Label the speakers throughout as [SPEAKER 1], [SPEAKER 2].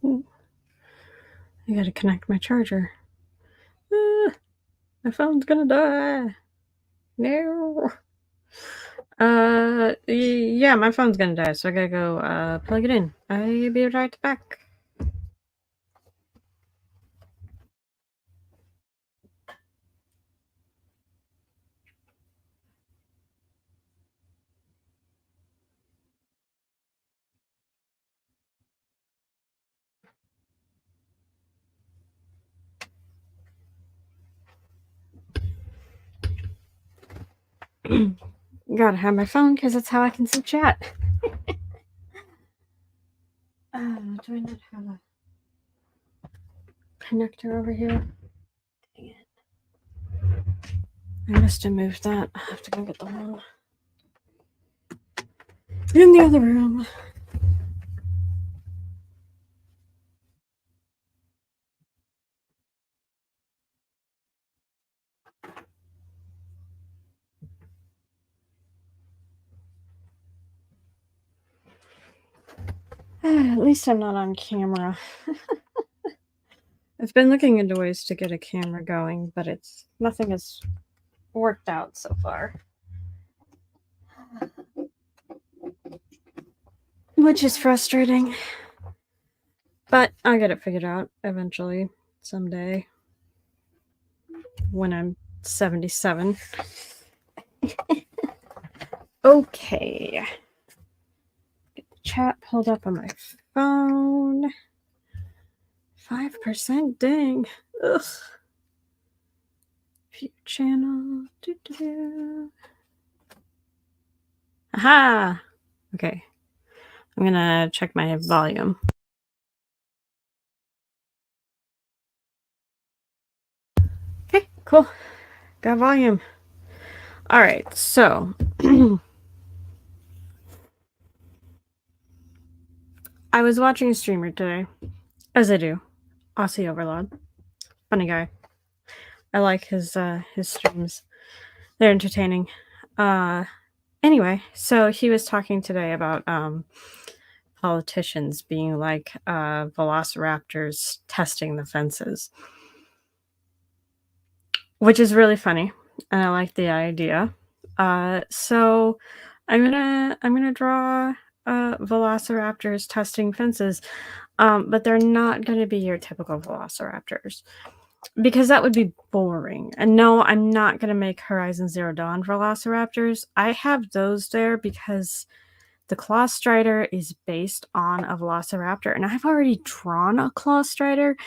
[SPEAKER 1] I gotta connect my charger. My phone's gonna die. No. Yeah, my phone's gonna die, so I gotta go plug it in. I'll be right back. Gotta have my phone because that's how I can see chat. Do I not have a connector over here? Dang it. I must have moved that. I have to go get the one in the other room. At least I'm not on camera. I've been looking into ways to get a camera going, but nothing has worked out so far. Which is frustrating. But I'll get it figured out eventually, someday. When I'm 77. Okay. Get the chat pulled up on my phone. 5%, dang. Ugh. View channel. Doo-doo-doo. Aha! Okay. I'm gonna check my volume. Okay, cool. Got volume. All right, so I was watching a streamer today, as I do. Aussie Overlord. Funny guy. I like his streams. They're entertaining. Anyway, so he was talking today about politicians being like velociraptors testing the fences, which is really funny, and I like the idea. So I'm gonna draw velociraptors testing fences, but they're not gonna be your typical velociraptors because that would be boring. And no, I'm not gonna make Horizon Zero Dawn velociraptors. I have those there because the Claw Strider is based on a velociraptor, and I've already drawn a Claw Strider.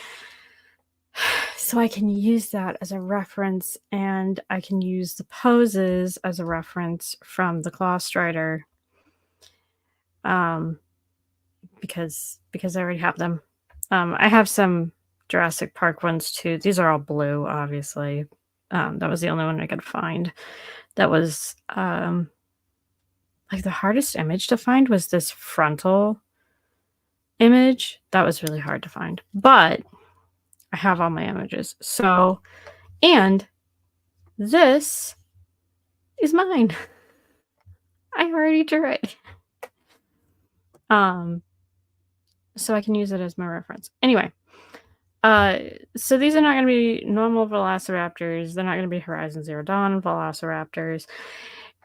[SPEAKER 1] So I can use that as a reference, and I can use the poses as a reference from the Claw Strider, because I already have them. I have some Jurassic Park ones too. These are all blue, obviously. That was the only one I could find. That was like the hardest image to find was this frontal image. That was really hard to find, but I have all my images. So, and this is mine. I already drew it. So I can use it as my reference. Anyway, so these are not going to be normal velociraptors. They're not going to be Horizon Zero Dawn velociraptors.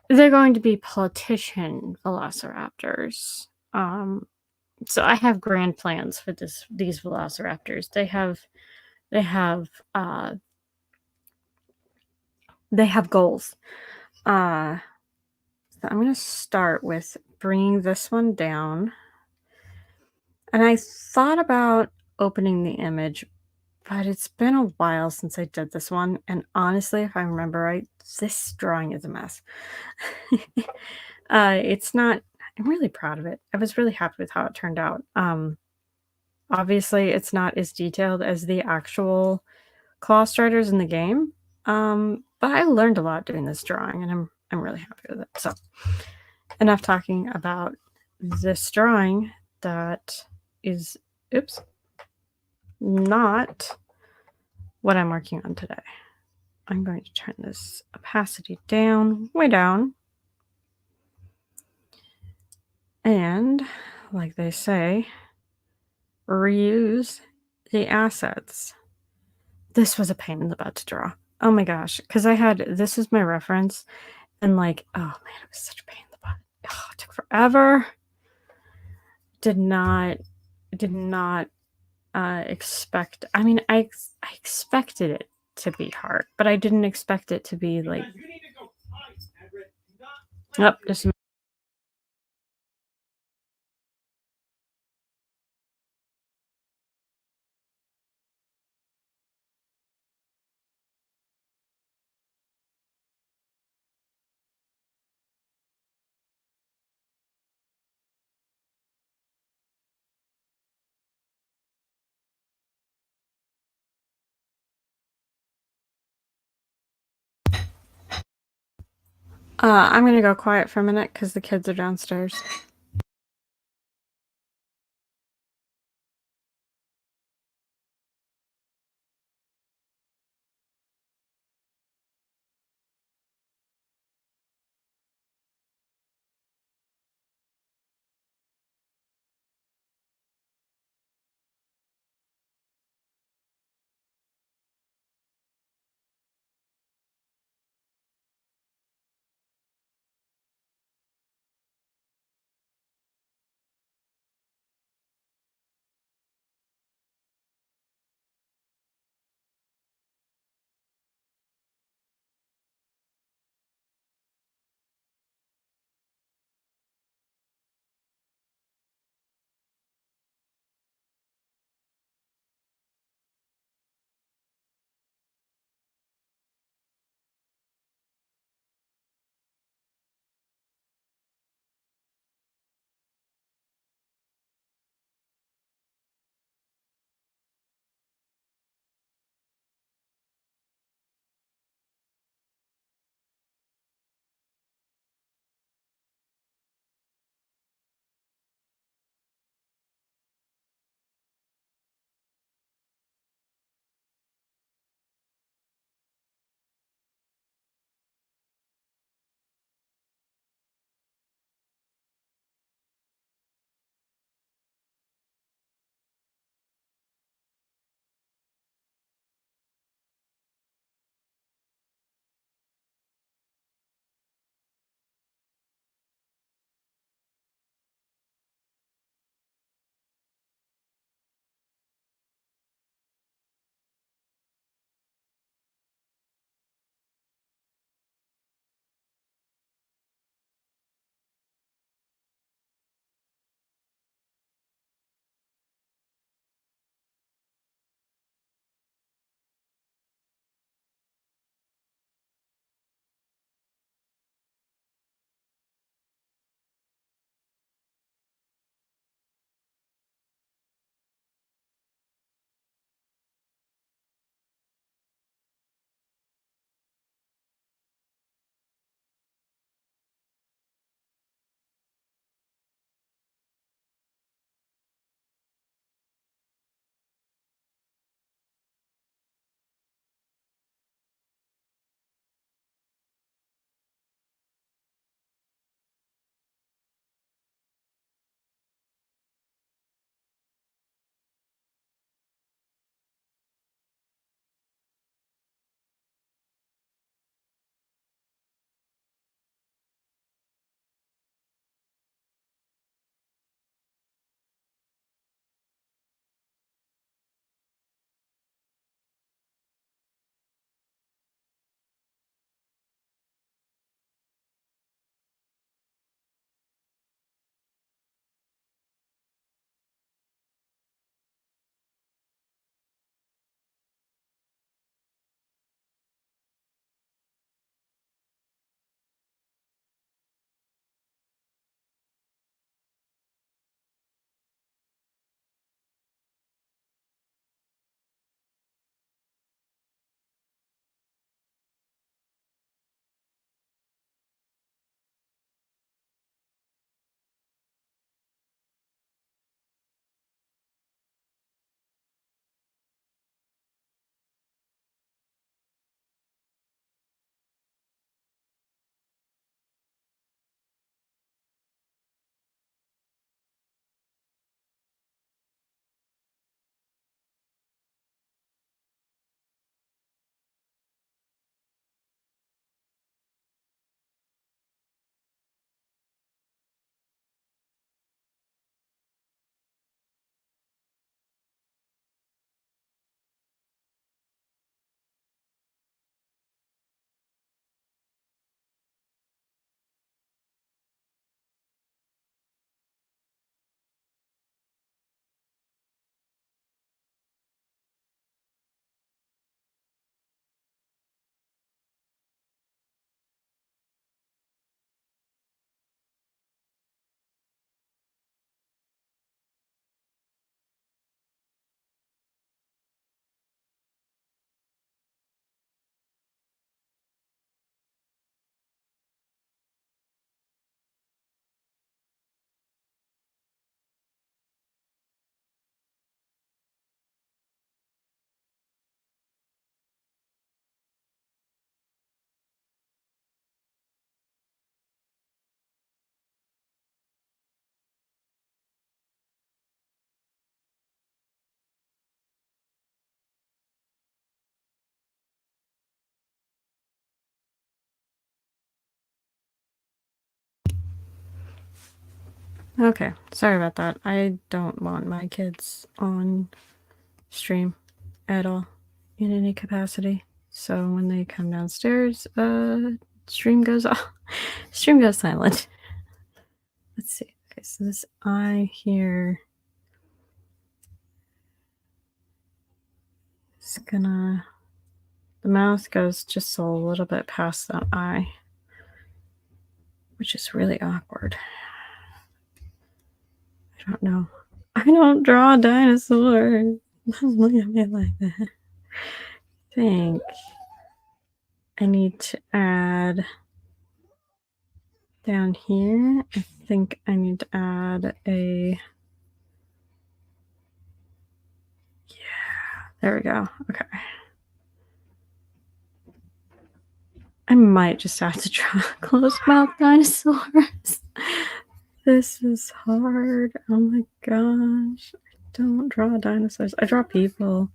[SPEAKER 1] They're going to be politician velociraptors. So I have grand plans for these velociraptors. They have goals. So I'm going to start with bringing this one down. And I thought about opening the image, but it's been a while since I did this one. And honestly, if I remember right, this drawing is a mess. It's not, I'm really proud of it. I was really happy with how it turned out. Obviously, it's not as detailed as the actual Claw Striders in the game. But I learned a lot doing this drawing, and I'm really happy with it. So, enough talking about this drawing that is, oops, not what I'm working on today. I'm going to turn this opacity down, way down. And like they say, reuse the assets. This was a pain in the butt to draw. Oh my gosh, because I had this is my reference, and, like, oh man, it was such a pain in the butt. Ugh, it took forever. Did not did not, expect I mean, I expected it to be hard, but I didn't expect it to be, like oh, just I'm gonna go quiet for a minute because the kids are downstairs. Okay, sorry about that. I don't want my kids on stream at all in any capacity. So when they come downstairs, stream goes off. Stream goes silent. Let's see. Okay, so this eye here is gonna, the mouth goes just a little bit past that eye, which is really awkward. I don't know. I don't draw dinosaurs. Don't look at me like that. I think I need to add down here. I think I need to add a, yeah, there we go. Okay. I might just have to draw closed mouth dinosaurs. This is hard. Oh my gosh. I don't draw dinosaurs. I draw people.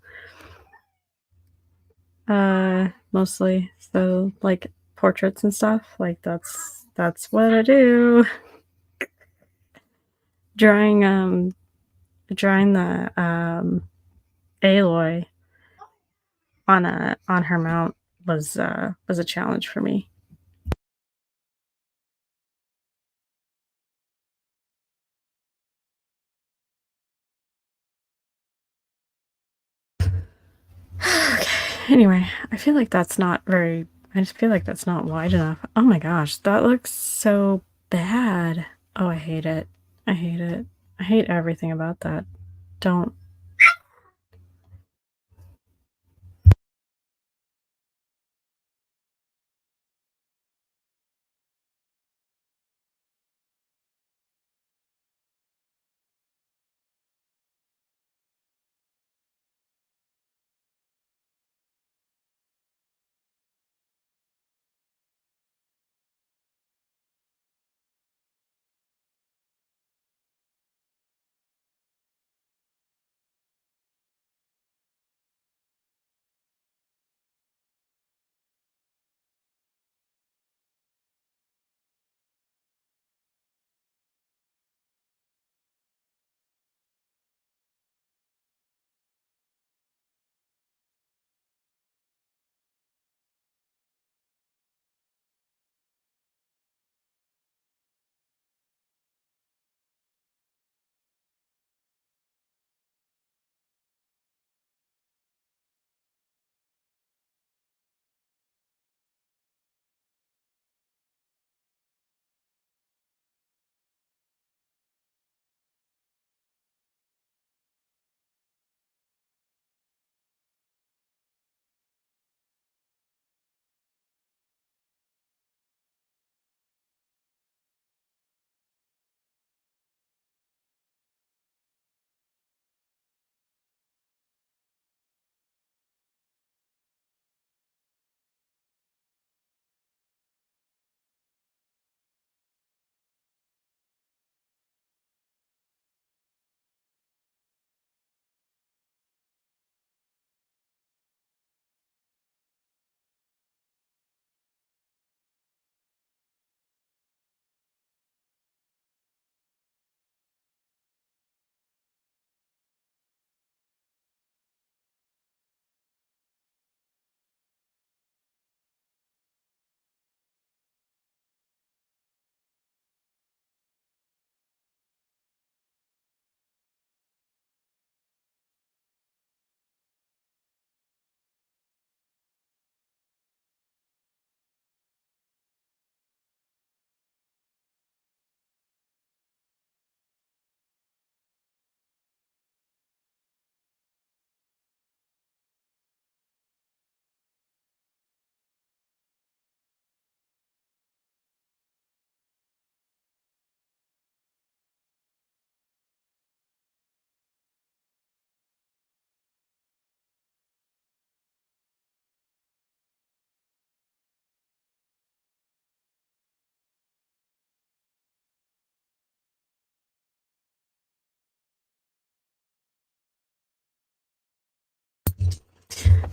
[SPEAKER 1] Mostly. So like portraits and stuff. Like that's what I do. Drawing the Aloy on her mount was a challenge for me. Okay. Anyway, I feel like that's not very, I just feel like that's not wide enough. Oh my gosh, that looks so bad. Oh, I hate it. I hate it. I hate everything about that. Don't.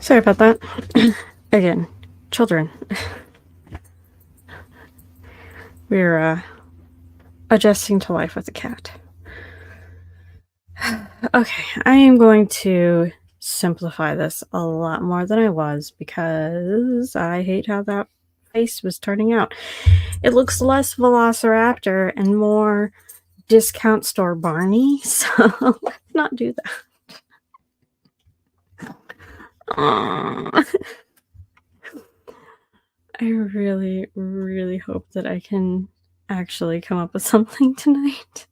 [SPEAKER 1] Sorry about that. Again, children. We're adjusting to life with a cat. Okay, I am going to simplify this a lot more than I was because I hate how that face was turning out. It looks less Velociraptor and more discount store Barney, so let's not do that. Aw. I really, really hope that I can actually come up with something tonight.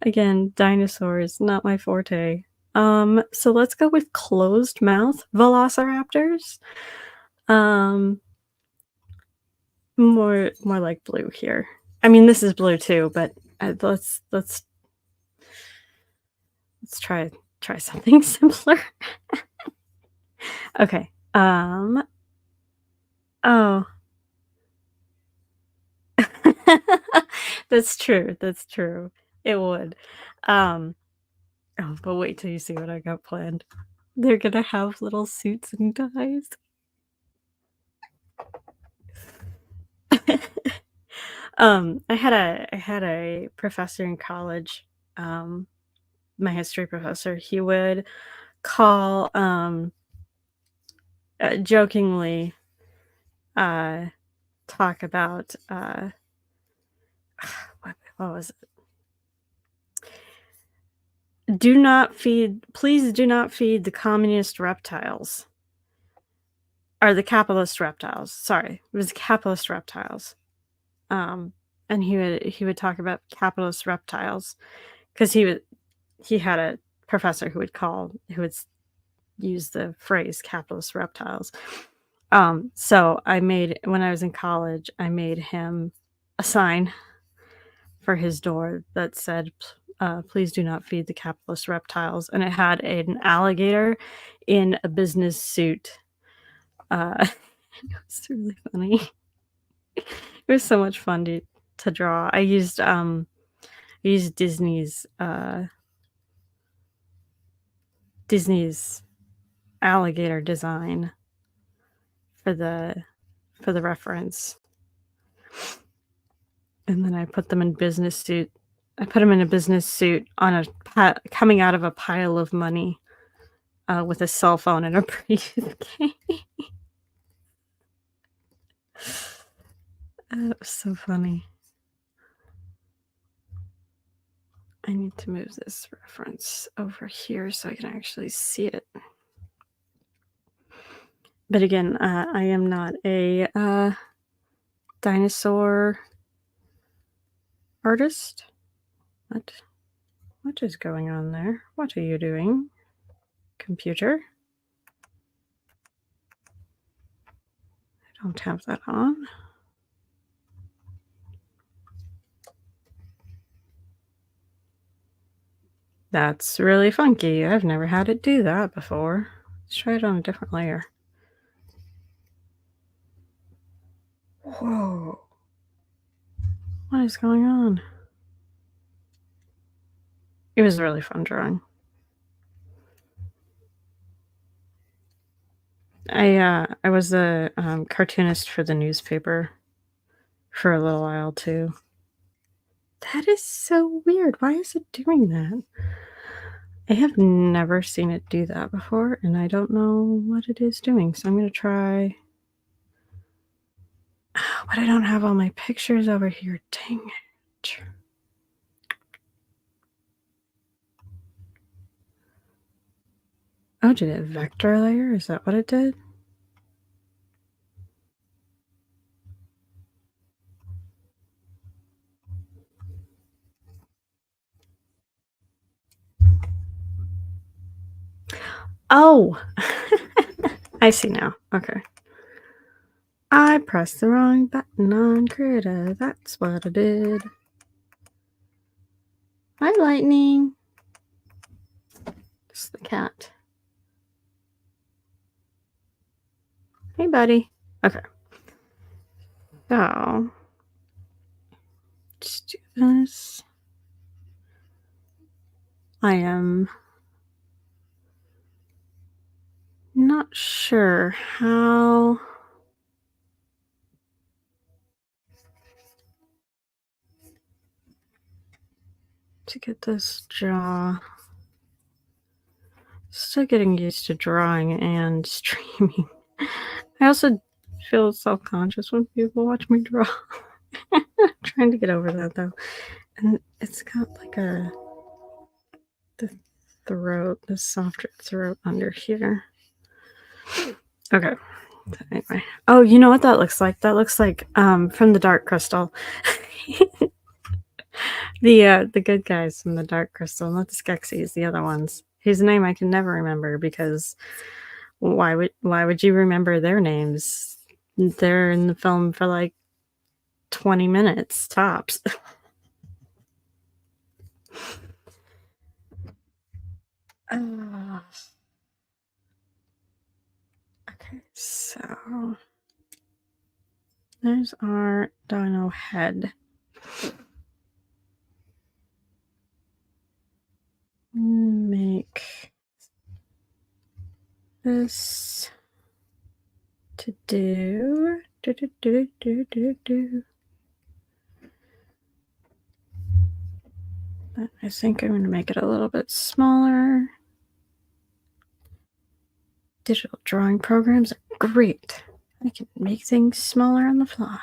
[SPEAKER 1] Again, dinosaurs, not my forte. So let's go with closed mouth velociraptors. Um, more like blue here. I mean, this is blue too, but let's try something simpler. Okay. Oh. That's true. That's true. It would. Um, oh, but wait till you see what I got planned. They're gonna have little suits and ties. I had a professor in college, my history professor. He would call, jokingly, uh, talk about, what was it? Do not feed please do not feed the communist reptiles. Or the capitalist reptiles, sorry. It was capitalist reptiles. Um, and he would talk about capitalist reptiles because he had a professor who would use the phrase capitalist reptiles. So I made when I was in college, I made him a sign for his door that said, "Please do not feed the capitalist reptiles," and it had an alligator in a business suit. It was really funny. It was so much fun to draw. I used Disney's alligator design for the reference, and then I put them in business suit. I put them in a business suit on coming out of a pile of money, with a cell phone and a briefcase. It was so funny. I need to move this reference over here so I can actually see it. But again, I am not a dinosaur artist. What is going on there? What are you doing, computer? I don't have that on. That's really funky. I've never had it do that before. Let's try it on a different layer. Whoa. What is going on? It was really fun drawing. I was a cartoonist for the newspaper for a little while too. That is so weird. Why is it doing that? I have never seen it do that before, and I don't know what it is doing. So I'm gonna try. But I don't have all my pictures over here. Dang it. Oh, did it vector layer? Is that what it did? Oh! I see now. Okay. I pressed the wrong button on Krita. That's what I did. Hi, Lightning. It's the cat. Hey, buddy. Okay. So, let's do this. I am not sure how. to get this jaw. Still getting used to drawing and streaming. I also feel self-conscious when people watch me draw. Trying to get over that though. And it's got like the throat, the softer throat under here. Okay. Anyway. Oh, you know what that looks like? That looks like from the Dark Crystal. The good guys from the Dark Crystal, not the Skeksis, the other ones, whose name I can never remember because why would you remember their names? They're in the film for like 20 minutes tops. Okay, so there's our dino head. Make this to do. I think I'm going to make it a little bit smaller. Digital drawing programs are great. I can make things smaller on the fly.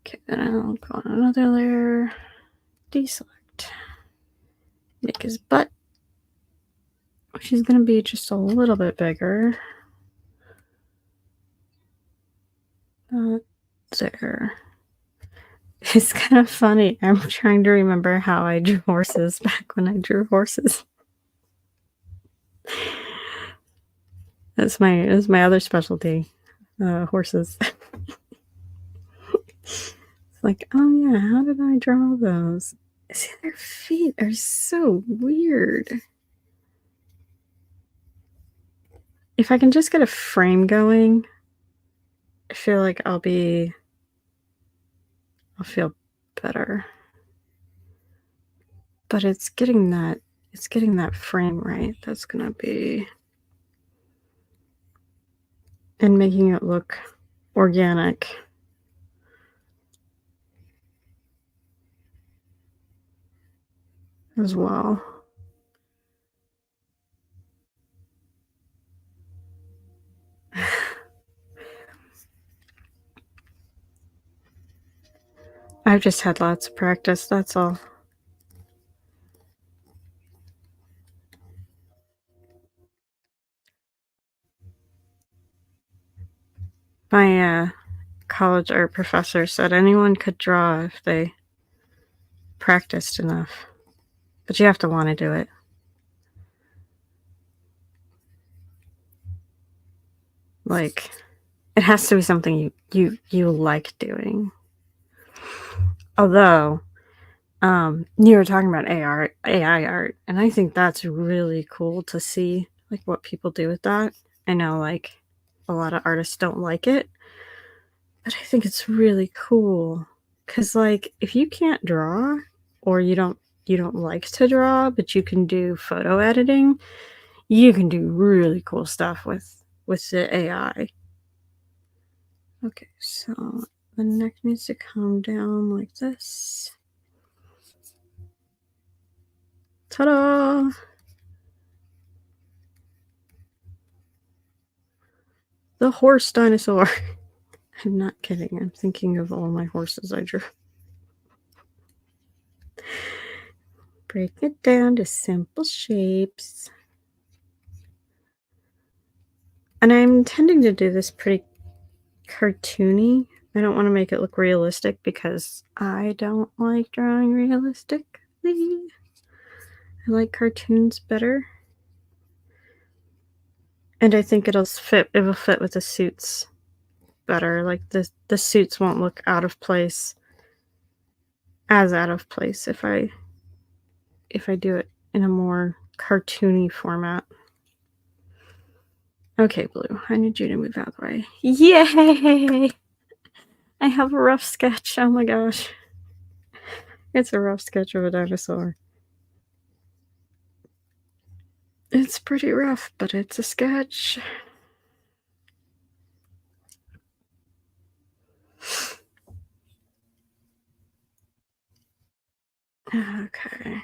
[SPEAKER 1] Okay, then I'll go on another layer. Deselect. Make his butt, which is going to be just a little bit bigger. There. It's kind of funny. I'm trying to remember how I drew horses back when I drew horses. That's my other specialty, horses. It's like, oh yeah, how did I draw those? See, their feet are so weird. If I can just get a frame going, I feel like I'll feel better. But it's getting that frame right. That's gonna be, and making it look organic as well. I've just had lots of practice, that's all. My college art professor said anyone could draw if they practiced enough, but you have to want to do it. Like, it has to be something you like doing. Although, you were talking about AI art, and I think that's really cool to see, like, what people do with that. I know, like, a lot of artists don't like it, but I think it's really cool. Because, like, if you can't draw, or you don't like to draw, but you can do photo editing, you can do really cool stuff with the AI. Okay, so the neck needs to come down like this. Ta-da! The horse dinosaur. I'm not kidding. I'm thinking of all my horses I drew. Break it down to simple shapes. And I'm intending to do this pretty cartoony. I don't want to make it look realistic because I don't like drawing realistically. I like cartoons better. And I think it will fit with the suits better. Like the suits won't look out of place if I do it in a more cartoony format. Okay, Blue, I need you to move out of the way. Yay! I have a rough sketch. Oh my gosh. It's a rough sketch of a dinosaur. It's pretty rough, but it's a sketch. Okay.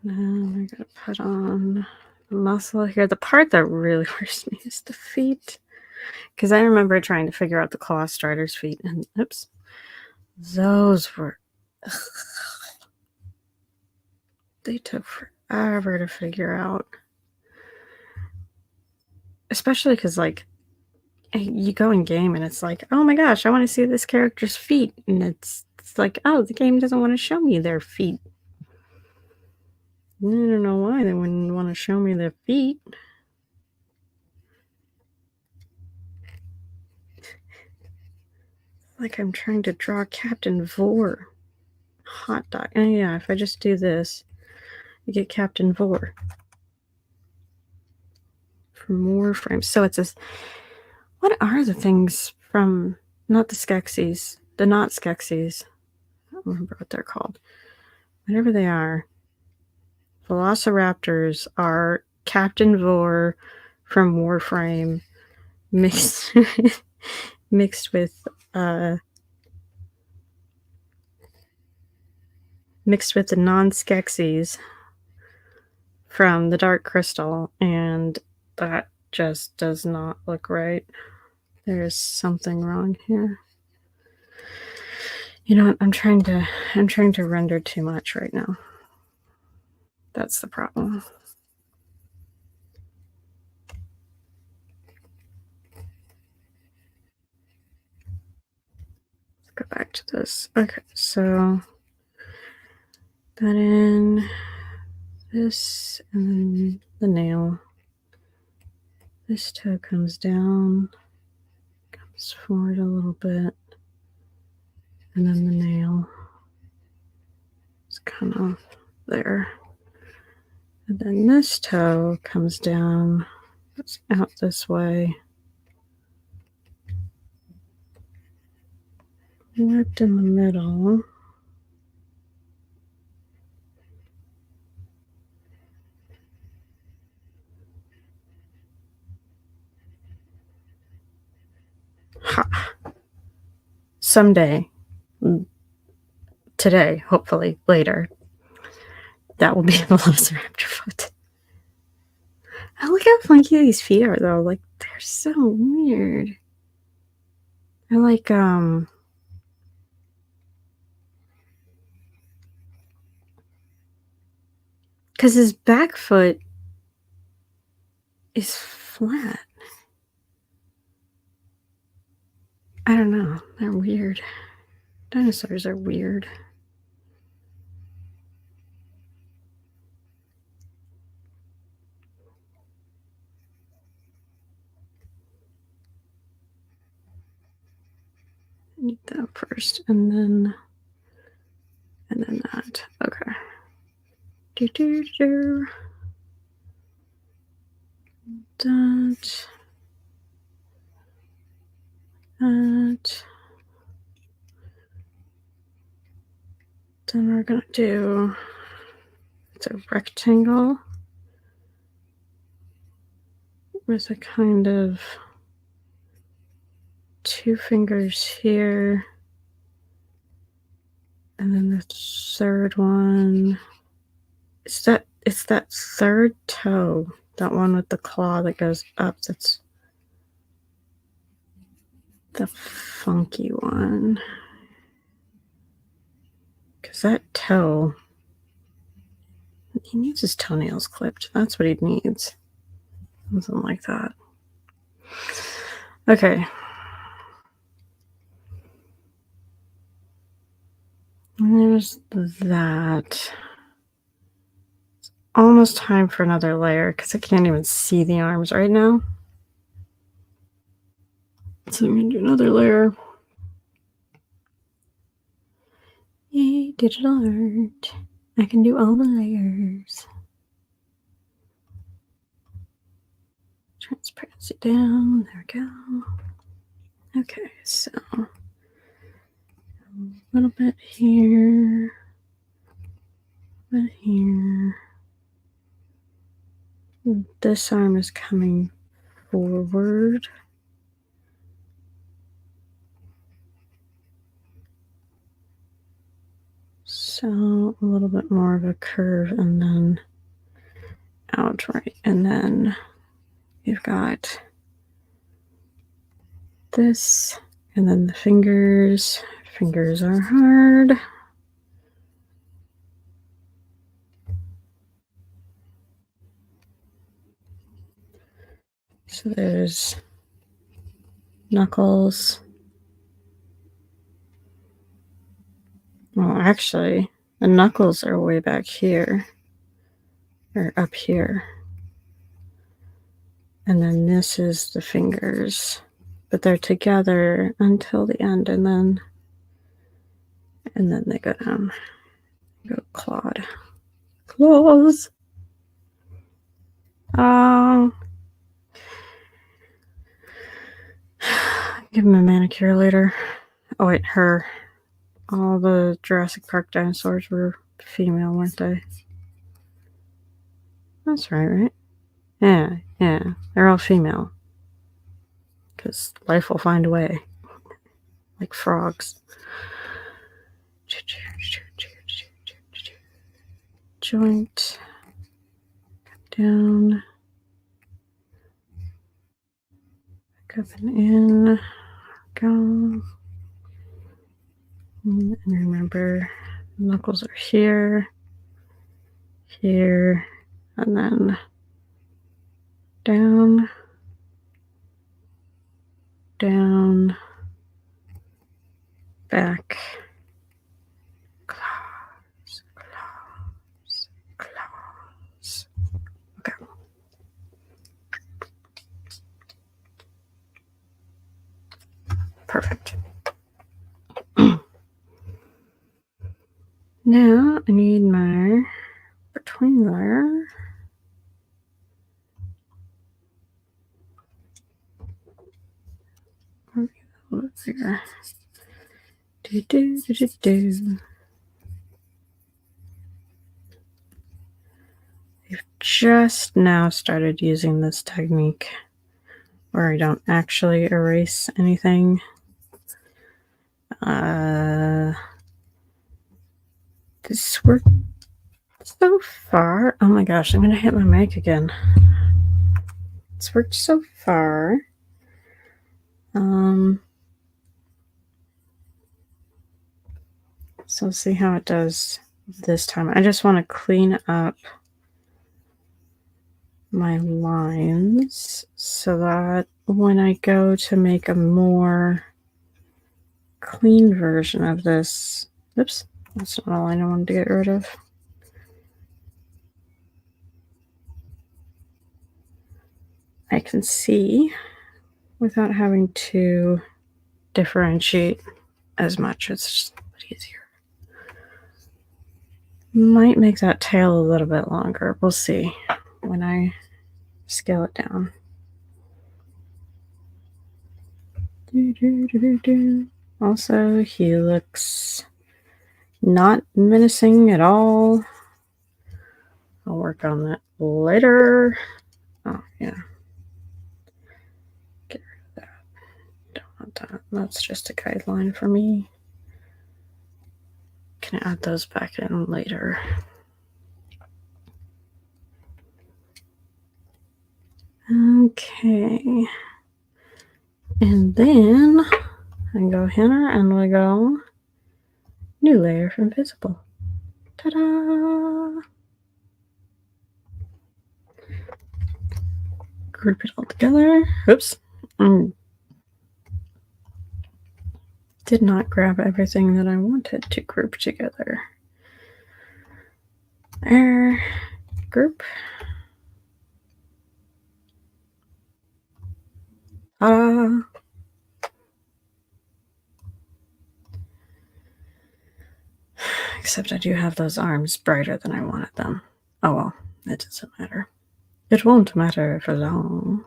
[SPEAKER 1] Now I gotta put on the muscle here. The part that really worries me is the feet. Because I remember trying to figure out the claw strider's feet, and oops, those were. Ugh, they took forever to figure out. Especially because, like, you go in game and it's like, oh my gosh, I want to see this character's feet. And it's like, oh, the game doesn't want to show me their feet. I don't know why they wouldn't want to show me their feet. Like I'm trying to draw Captain Vor. Hot dog. Oh yeah, if I just do this, you get Captain Vor from Warframe. So it's a. What are the things from not the Skeksis, the not Skeksis? I don't remember what they're called. Whatever they are, Velociraptors are Captain Vor from Warframe mixed mixed with the non-Skeksis from the Dark Crystal, and that just does not look right. There's something wrong here. You know what? I'm trying to render too much right now. That's the problem. Let's go back to this. Okay, so that in this and then the nail. This toe comes down, comes forward a little bit, and then the nail is kind of there. And then this toe comes down, goes out this way, whipped in the middle. Ha! Someday, today, hopefully, later, that will be a Velociraptor foot. Oh, look how funky these feet are, though. Like, they're so weird. They're like, because his back foot is flat. I don't know. They're weird. Dinosaurs are weird. Need that first, and then that. Okay. Do do do. That. That. Then we're gonna do. It's a rectangle with a kind of 2 fingers here, and then the third one. It's that third toe, that one with the claw that goes up. That's the funky one. Because that toe, he needs his toenails clipped. That's what he needs. Something like that. Okay. There's that. It's almost time for another layer because I can't even see the arms right now. So I'm going to do another layer. Yay, digital art. I can do all the layers. Transparency down. There we go. Okay, so a little bit here. A bit here. This arm is coming forward. So a little bit more of a curve and then out, right? And then you've got this, and then the fingers. Fingers are hard. So there's knuckles. Well, actually, the knuckles are way back here, or up here. And then this is the fingers, but they're together until the end, and then they go down. Go clawed. Claws. Give him a manicure later. Oh wait, her. All the Jurassic Park dinosaurs were female, weren't they? That's right? Yeah, they're all female. Because life will find a way. Like frogs. Joint. Down. Back up and in. Go. And remember, knuckles are here, here, and then down, down, back, claws, claws, claws. Okay. Perfect. Now I need my between layer. Here. I've just now started using this technique where I don't actually erase anything. This worked so far. Oh my gosh, I'm gonna hit my mic again. It's worked so far. So let's see how it does this time. I just want to clean up my lines so that when I go to make a more clean version of this, oops, that's not all I wanted to get rid of. I can see without having to differentiate as much. It's just a bit easier. Might make that tail a little bit longer. We'll see when I scale it down. Also, he looks not menacing at all. I'll work on that later. Oh, yeah. Get rid of that. Don't want that. That's just a guideline for me. Can add those back in later. Okay. And then I go here and we go new layer from visible. Ta-da! Group it all together. Oops. Did not grab everything that I wanted to group together. There. Group. Except I do have those arms brighter than I wanted them. Oh well, it doesn't matter. It won't matter for long.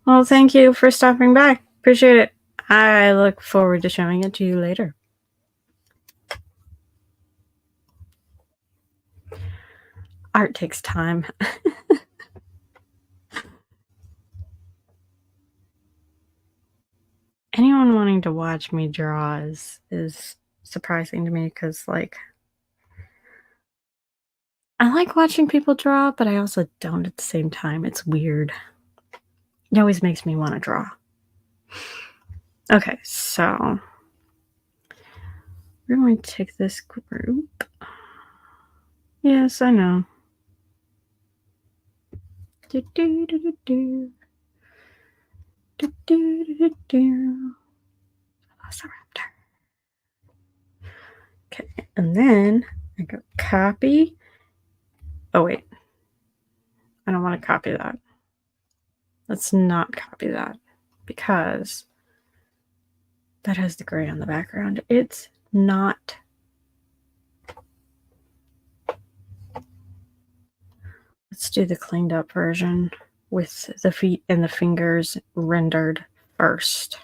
[SPEAKER 1] Well, thank you for stopping by. Appreciate it. I look forward to showing it to you later. art takes time. Anyone wanting to watch me draw is surprising to me because, like, I like watching people draw, but I also don't at the same time. It's weird. It always makes me wanna draw. Okay, so we're going to take this group. Yes, I know. Do, do, do, do, do. Do, do, do, do, do. Velociraptor. Okay, and then I go copy. Oh, wait. I don't want to copy that. Let's not copy that because that has the gray on the background. It's not. Let's do the cleaned up version with the feet and the fingers rendered first.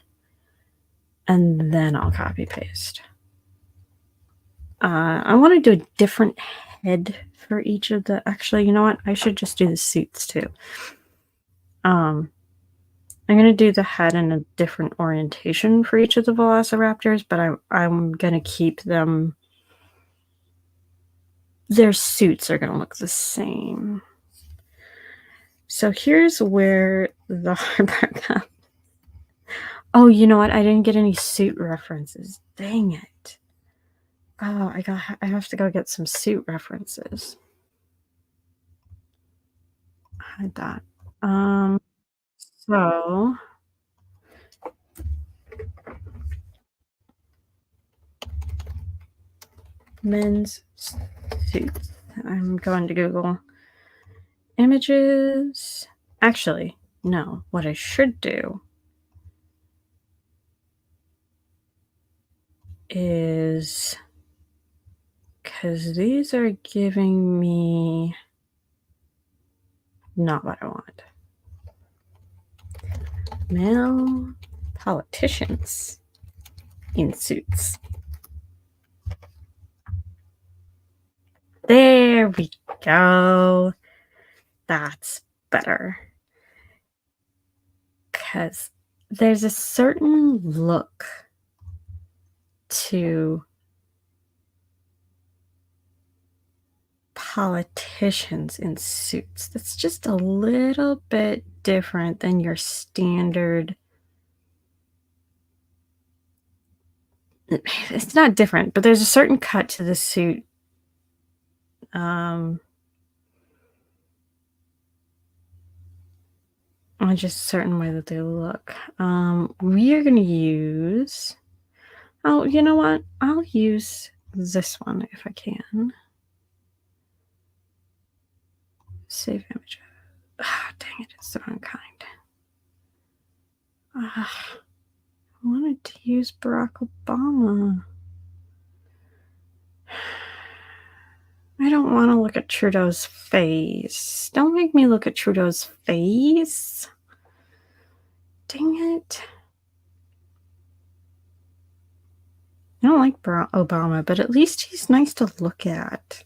[SPEAKER 1] And then I'll copy paste. I want to do a different head for each of the, actually, you know what? I should just do the suits too. I'm going to do the head in a different orientation for each of the velociraptors, but I'm going to keep them, their suits are going to look the same. So here's where the hardback comes. Oh, you know what? I didn't get any suit references. Dang it. Oh, I have to go get some suit references. Hide that. So men's suits. I'm going to Google images. Actually, no. What I should do is, because these are giving me not what I want. Male politicians in suits. There we go. That's better. Because there's a certain look to politicians in suits that's just a little bit different than your standard. It's not different, but there's a certain cut to the suit. Just a certain way that they look. We are going to use, oh, you know what? I'll use this one if I can. Save image. Ah, dang it, it's the wrong kind. I wanted to use Barack Obama. I don't want to look at Trudeau's face. Don't make me look at Trudeau's face. Dang it. I don't like Barack Obama, but at least he's nice to look at.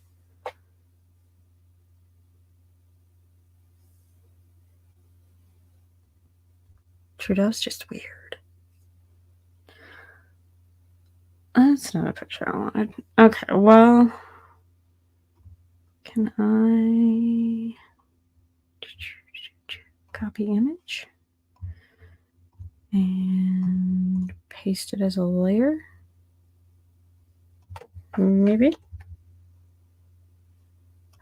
[SPEAKER 1] Trudeau's just weird. That's not a picture I wanted. Okay, well, can I copy image and paste it as a layer? Maybe.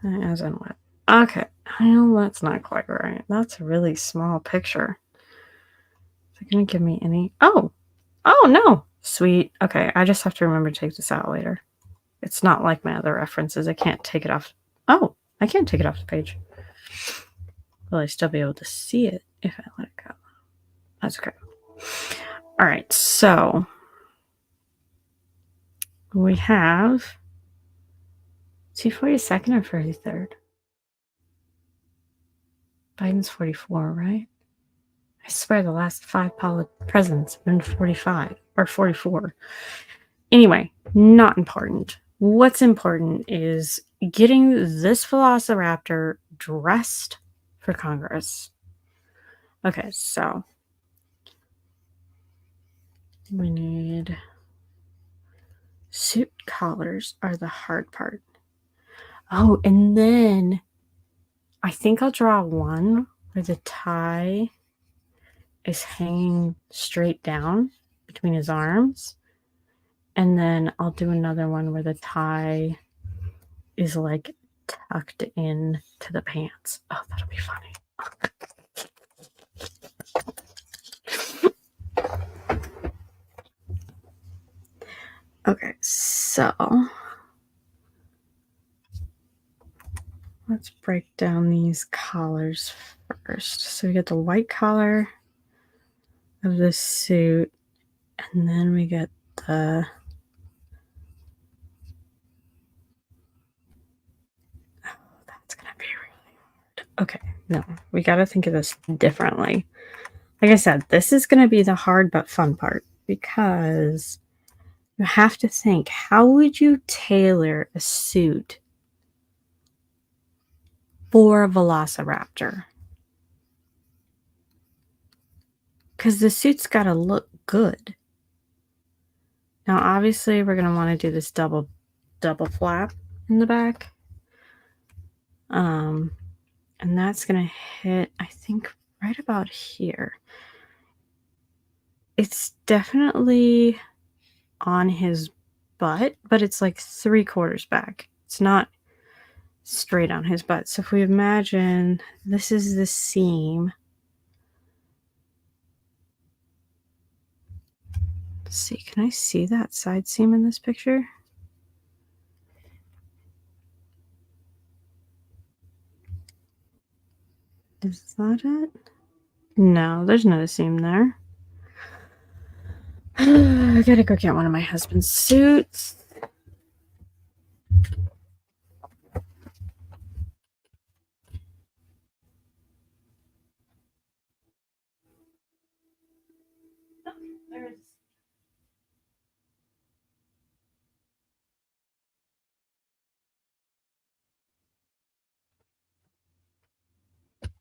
[SPEAKER 1] As in what? Okay, well, that's not quite right. That's a really small picture. Is it going to give me any? Oh, no. Sweet. Okay, I just have to remember to take this out later. It's not like my other references. I can't take it off. Oh, I can't take it off the page. Will I still be able to see it if I let it go? That's okay. All right, so we have, is he 42nd or 43rd? Biden's 44, right? I swear the last 5 presidents have been 45 or 44. Anyway, not important. What's important is getting this Velociraptor dressed for Congress. Okay, so we need suit collars are the hard part. Oh, and then I think I'll draw one where the tie is hanging straight down between his arms. And then I'll do another one where the tie is like tucked in to the pants. Oh, that'll be funny. Okay, so let's break down these collars first. So we get the white collar of the suit, and then we get the that's gonna be really hard. Okay, no, we gotta think of this differently. Like I said, this is gonna be the hard but fun part because you have to think, how would you tailor a suit for a Velociraptor? Because the suit's got to look good. Now, obviously, we're going to want to do this double flap in the back. And that's going to hit, I think, right about here. It's definitely on his butt, but it's like 3/4 back. It's not straight on his butt. So if we imagine this is the seam. Let's see, can I see that side seam in this picture? Is that it? No, there's not a seam there. I gotta go get one of my husband's suits. Oh, there it is.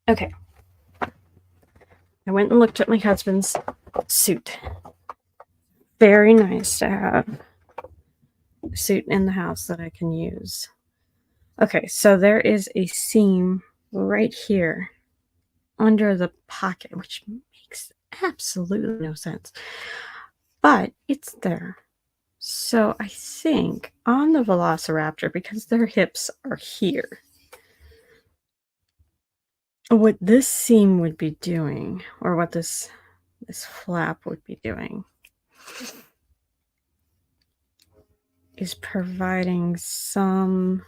[SPEAKER 1] Okay. I went and looked at my husband's suit. Very nice to have a suit in the house that I can use. Okay, so there is a seam right here under the pocket, which makes absolutely no sense. But it's there. So I think on the Velociraptor, because their hips are here, what this seam would be doing, or what this flap would be doing, is providing some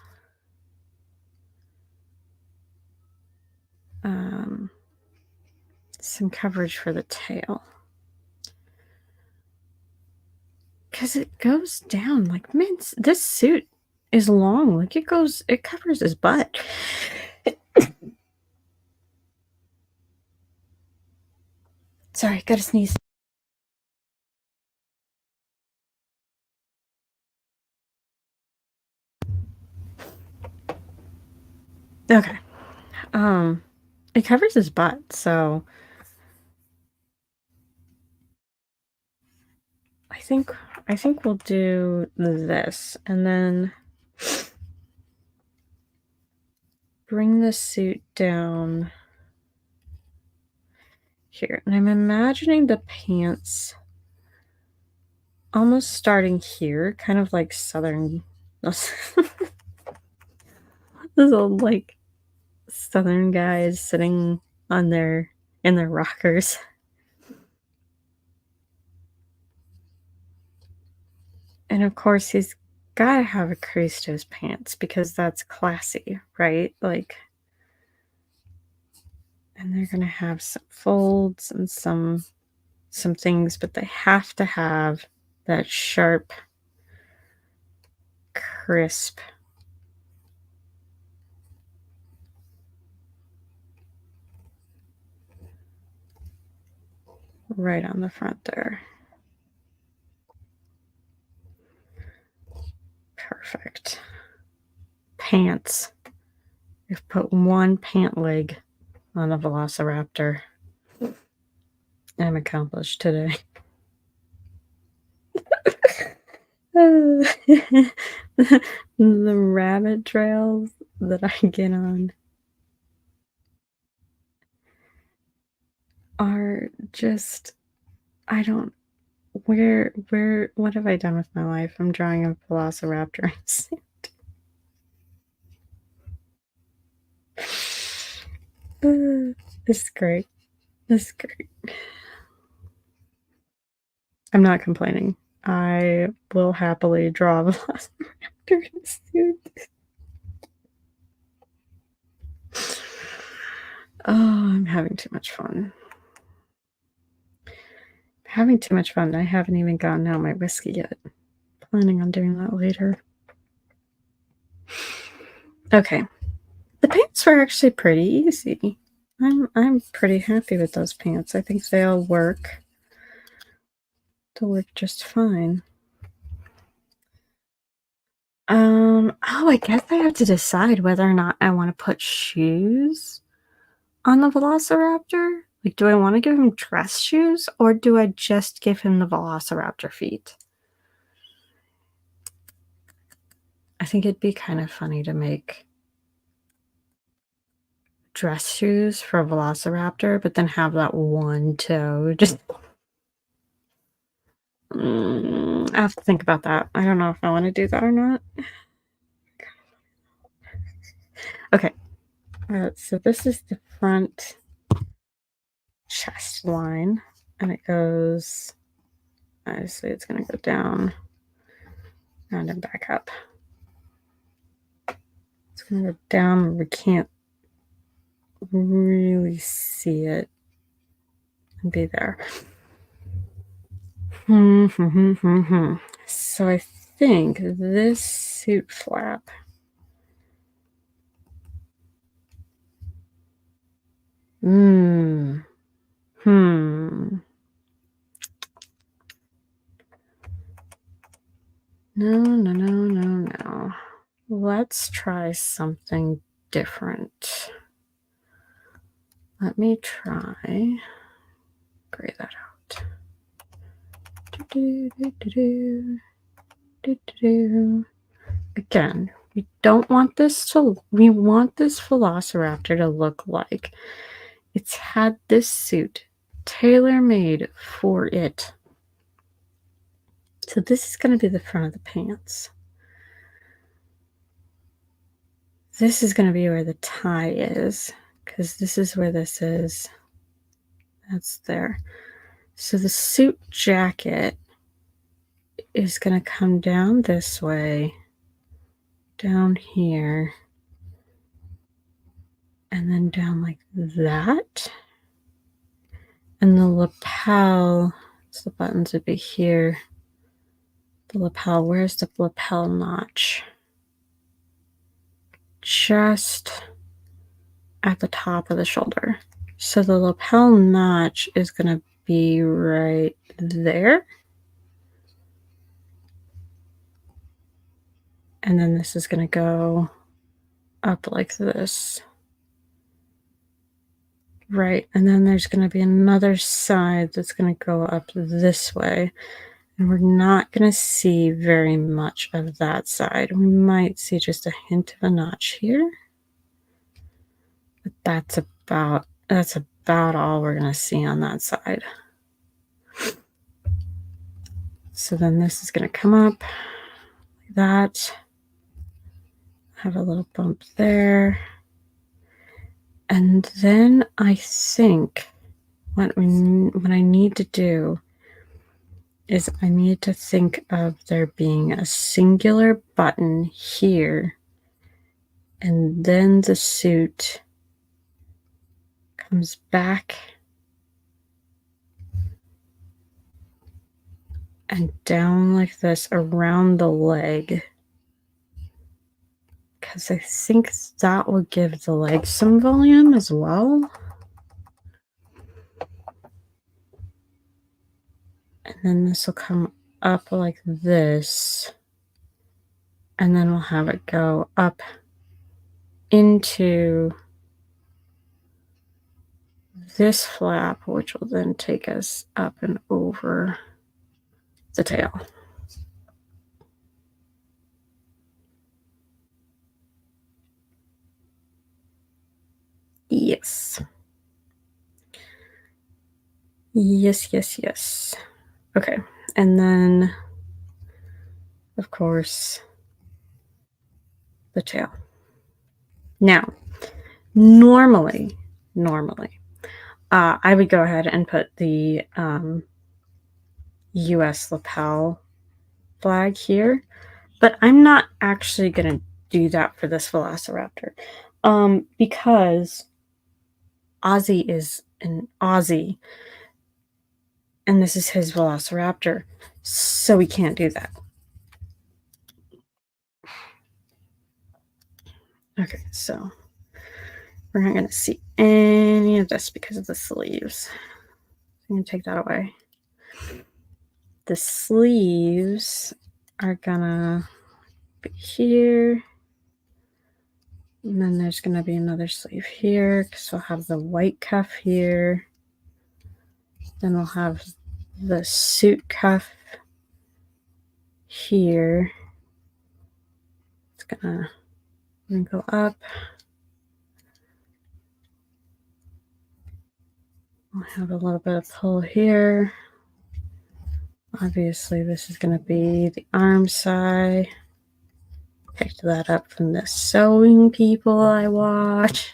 [SPEAKER 1] coverage for the tail. Because it goes down like, man, this suit is long. Like it covers his butt. Sorry, gotta sneeze. Okay. It covers his butt, so I think we'll do this and then bring the suit down here. And I'm imagining the pants almost starting here, kind of like Southern. Those old like Southern guys sitting on in their rockers. And of course, he's got to have a crease to his pants because that's classy, right? Like, and they're going to have some folds and some things, but they have to have that sharp, crisp right on the front there. Perfect. pants. We've put one pant leg on a Velociraptor. I'm accomplished today. The rabbit trails that I get on are just I don't what have I done with my life? I'm drawing a Velociraptor. This is great. This is great. I'm not complaining. I will happily draw a Velociraptor in a suit. Oh, I'm having too much fun. Having too much fun. I haven't even gotten out my whiskey yet. Planning on doing that later. Okay. The pants were actually pretty easy. I'm pretty happy with those pants. I think they'll work. They'll work just fine. Oh, I guess I have to decide whether or not I want to put shoes on the Velociraptor. Like, do I want to give him dress shoes or do I just give him the Velociraptor feet? I think it'd be kind of funny to make dress shoes for a Velociraptor, but then have that one toe just. I have to think about that. I don't know if I want to do that or not. Okay. So this is the front chest line, and it goes. Obviously, it's going to go down and then back up. It's going to go down. We can't really see it and be there. So I think this suit flap No. Let's try something different. Let me try. Gray that out. Again, we want this Velociraptor to look like it's had this suit tailor-made for it. So this is going to be the front of the pants. This is going to be where the tie is, because this is where this is. That's there. So the suit jacket is going to come down this way, down here, and then down like that. And the lapel, so the buttons would be here. The lapel, where's the lapel notch? Just at the top of the shoulder. So the lapel notch is going to be right there. And then this is going to go up like this. Right. And then there's going to be another side that's going to go up this way. And we're not going to see very much of that side. We might see just a hint of a notch here. But that's about all we're going to see on that side. So then this is going to come up like that. Have a little bump there. And then I think what I need to do is I need to think of there being a singular button here, and then the suit comes back and down like this around the leg, because I think that will give the leg some volume as well. And then this will come up like this, and then we'll have it go up into this flap, which will then take us up and over the tail. Yes. Yes, yes, yes. Okay, and then, of course, the tail. Now, normally, I would go ahead and put the US lapel flag here, but I'm not actually going to do that for this Velociraptor because Ozzy is an Aussie and this is his Velociraptor, so we can't do that. Okay, so we're not going to see any of this because of the sleeves. I'm going to take that away. The sleeves are going to be here. And then there's going to be another sleeve here because we'll have the white cuff here. Then we'll have the suit cuff here. It's going to wrinkle up. I'll have a little bit of pull here. Obviously, this is going to be the arm side. Picked that up from the sewing people I watch.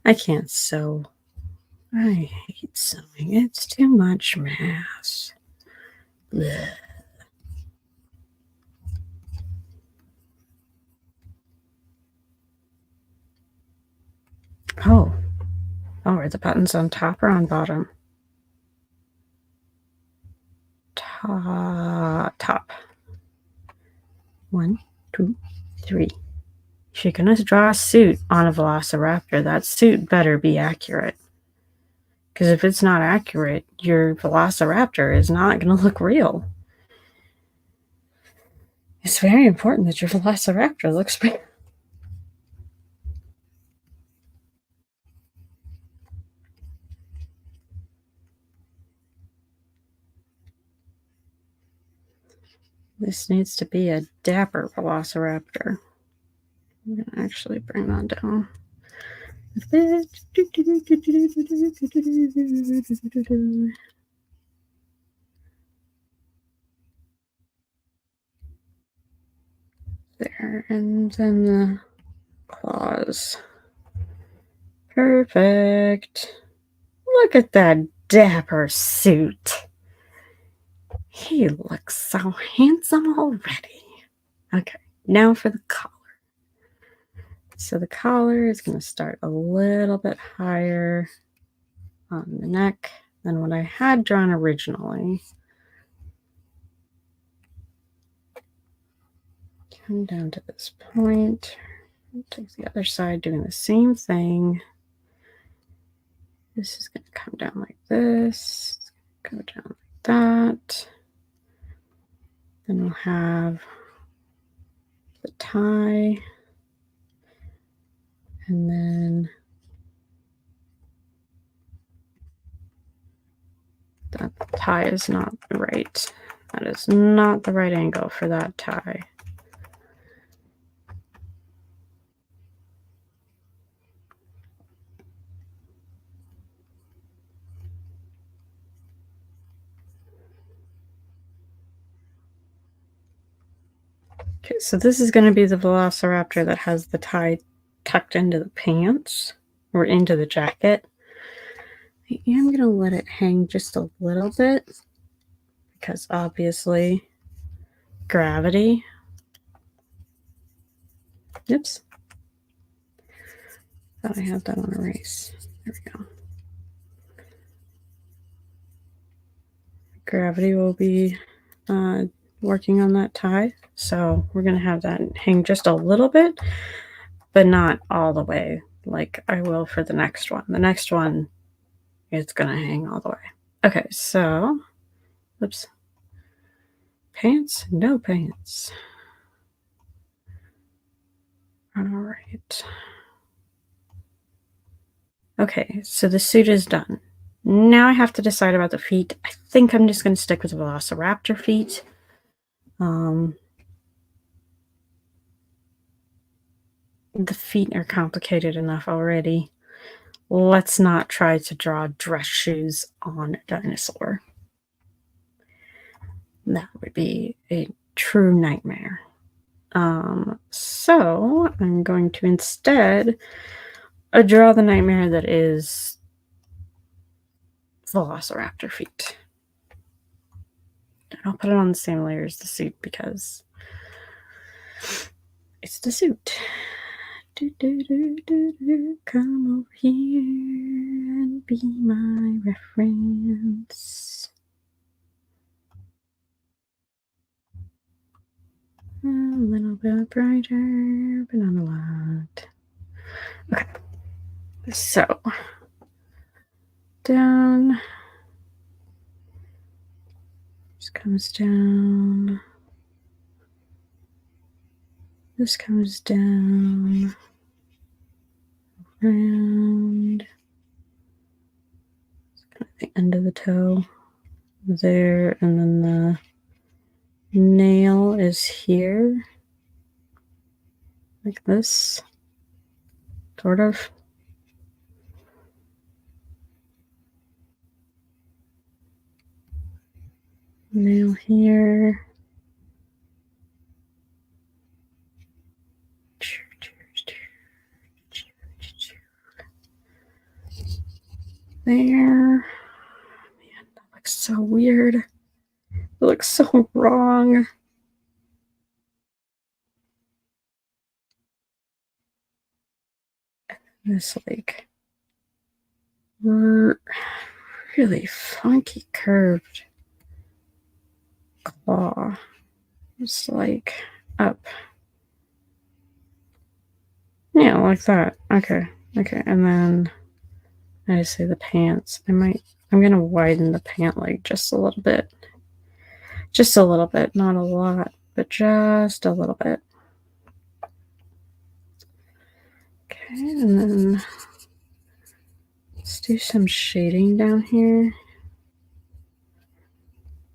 [SPEAKER 1] I can't sew. I hate sewing. It's too much mass. Blech. Oh, are the buttons on top or on bottom? Top. 1, 2, 3. If you're going to draw a suit on a Velociraptor, that suit better be accurate. Because if it's not accurate, your Velociraptor is not going to look real. It's very important that your Velociraptor looks real. This needs to be a dapper Velociraptor. I'm going to actually bring that down a bit. There, and then the claws. Perfect. Look at that dapper suit. He looks so handsome already. Okay, now for the collar. So the collar is going to start a little bit higher on the neck than what I had drawn originally. Come down to this point. Take the other side, doing the same thing. This is going to come down like this. It's going to go down like that. Then we'll have the tie. And then that tie is not right. That is not the right angle for that tie. Okay, so this is going to be the Velociraptor that has the tie tucked into the pants or into the jacket. I am going to let it hang just a little bit because obviously gravity. Oops. Thought I had that on erase. There we go. Gravity will be working on that tie. So we're going to have that hang just a little bit, but not all the way like I will for the next one. The next one, it's going to hang all the way. Okay, so, oops. Pants? No pants. All right. Okay, so the suit is done. Now I have to decide about the feet. I think I'm just going to stick with the Velociraptor feet. The feet are complicated enough already. Let's not try to draw dress shoes on a dinosaur. That would be a true nightmare. So I'm going to instead draw the nightmare that is Velociraptor feet. And I'll put it on the same layer as the suit because it's the suit. Come over here and be my reference. A little bit brighter, but not a lot. Okay. So, down. This comes down. This comes down. Around. It's kind of the end of the toe there, and then the nail is here. Like this. Sort of. Nail here. There. Man, that looks so weird. It looks so wrong. This like really funky curved claw. It's like up. Yeah, like that. Okay. Okay. And then I say the pants. I'm gonna widen the pant leg just a little bit. Just a little bit, not a lot, but just a little bit. Okay, and then let's do some shading down here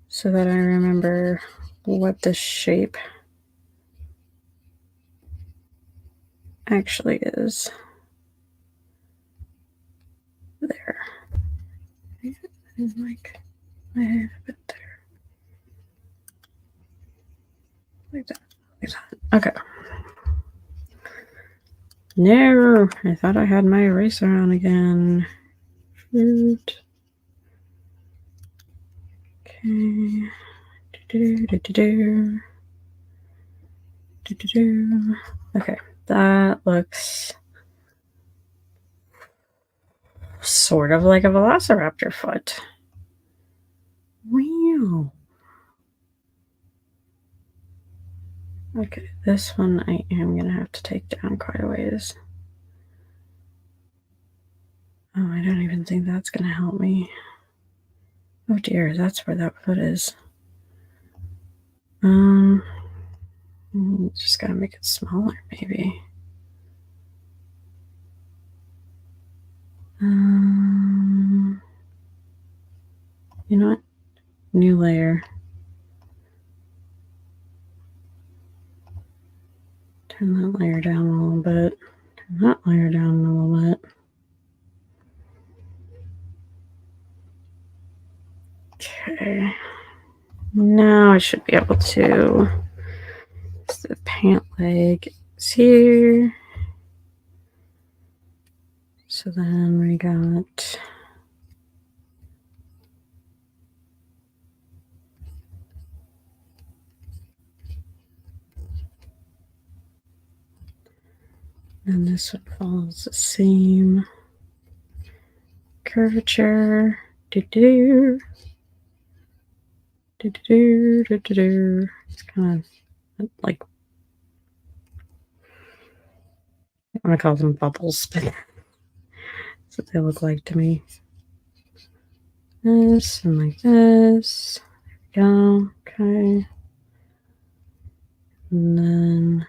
[SPEAKER 1] so that I remember what the shape actually is. There. And like my head a bit there. Like that. Like that. Okay. No, I thought I had my eraser on again. Shoot. Okay. Okay, that looks sort of like a Velociraptor foot. Wow. Okay, this one I am going to have to take down quite a ways. Oh, I don't even think that's going to help me. Oh dear, that's where that foot is. Just gotta make it smaller, maybe. You know what? New layer. Turn that layer down a little bit. Turn that layer down a little bit. Okay. Now I should be able to. The pant leg is here. So then we got and this one follows the same curvature. Do-do-do. Do-do-do, do-do-do. It's kind of like, I want to call them bubbles, but that's what they look like to me. This and like this. There we go. Okay. And then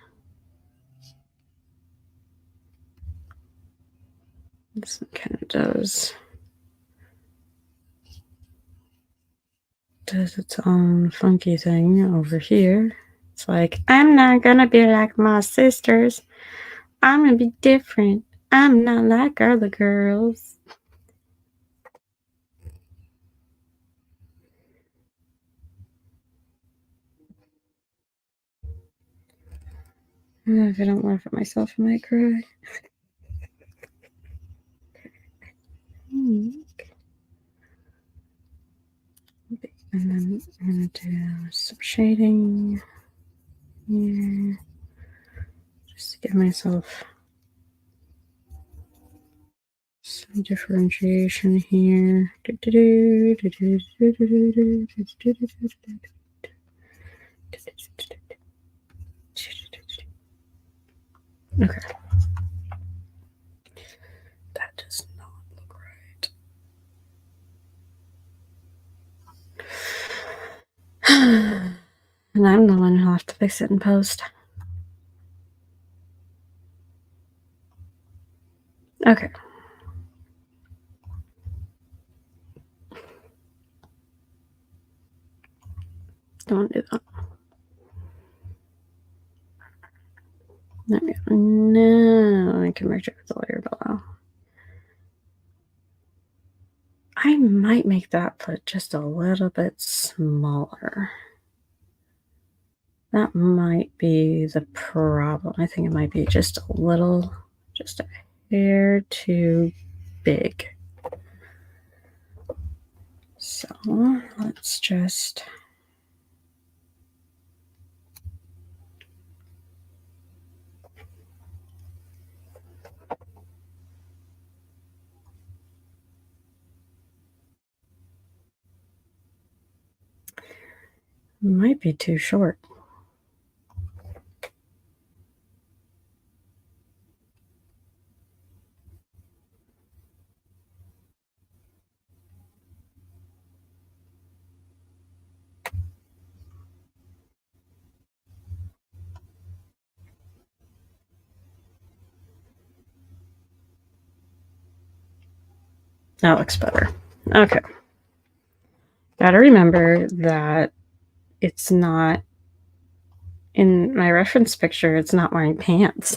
[SPEAKER 1] This one kind of does its own funky thing over here. It's like, I'm not gonna be like my sisters. I'm gonna be different. I'm not like other girls. If I don't laugh at myself, I might cry. And then I'm gonna do some shading here, just to give myself some differentiation here. Okay. That does not look right. And I'm the one who'll have to fix it in post. Okay. Don't do that. No, I can merge it with the layer below. I might make that foot just a little bit smaller. That might be the problem. I think it might be just a hair too big. So let's just might be too short. That looks better. Okay. Gotta remember that it's not, in my reference picture, it's not wearing pants.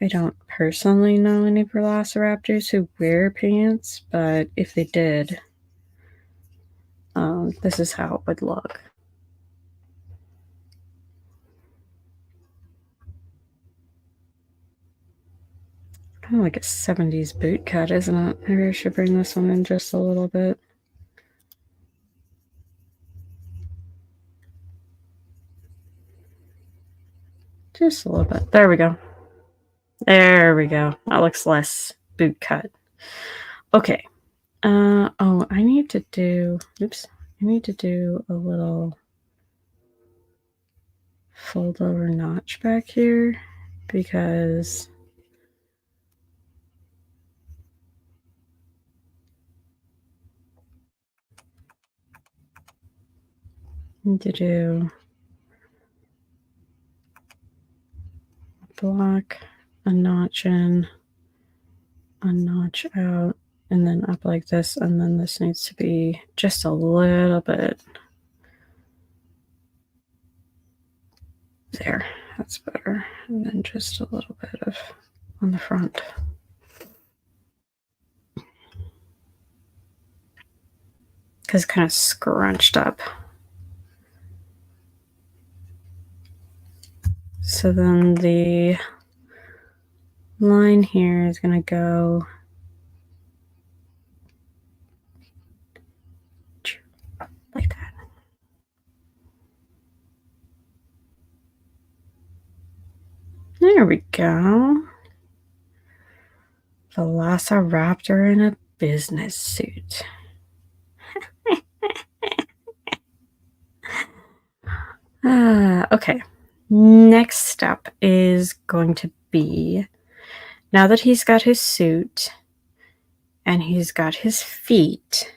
[SPEAKER 1] I don't personally know any velociraptors who wear pants, but if they did, this is how it would look. Kind of like a 70s boot cut, isn't it? Maybe I should bring this one in just a little bit. Just a little bit. There we go. There we go. That looks less boot cut. Okay. Oh, I need to do a little fold over notch back here because I need to do block, a notch in, a notch out, and then up like this, and then this needs to be just a little bit there. That's better. And then just a little bit of on the front. Because it's kind of scrunched up. So then the line here is going to go like that. There we go. Velociraptor in a business suit. Okay. Next step is going to be, now that he's got his suit, and he's got his feet.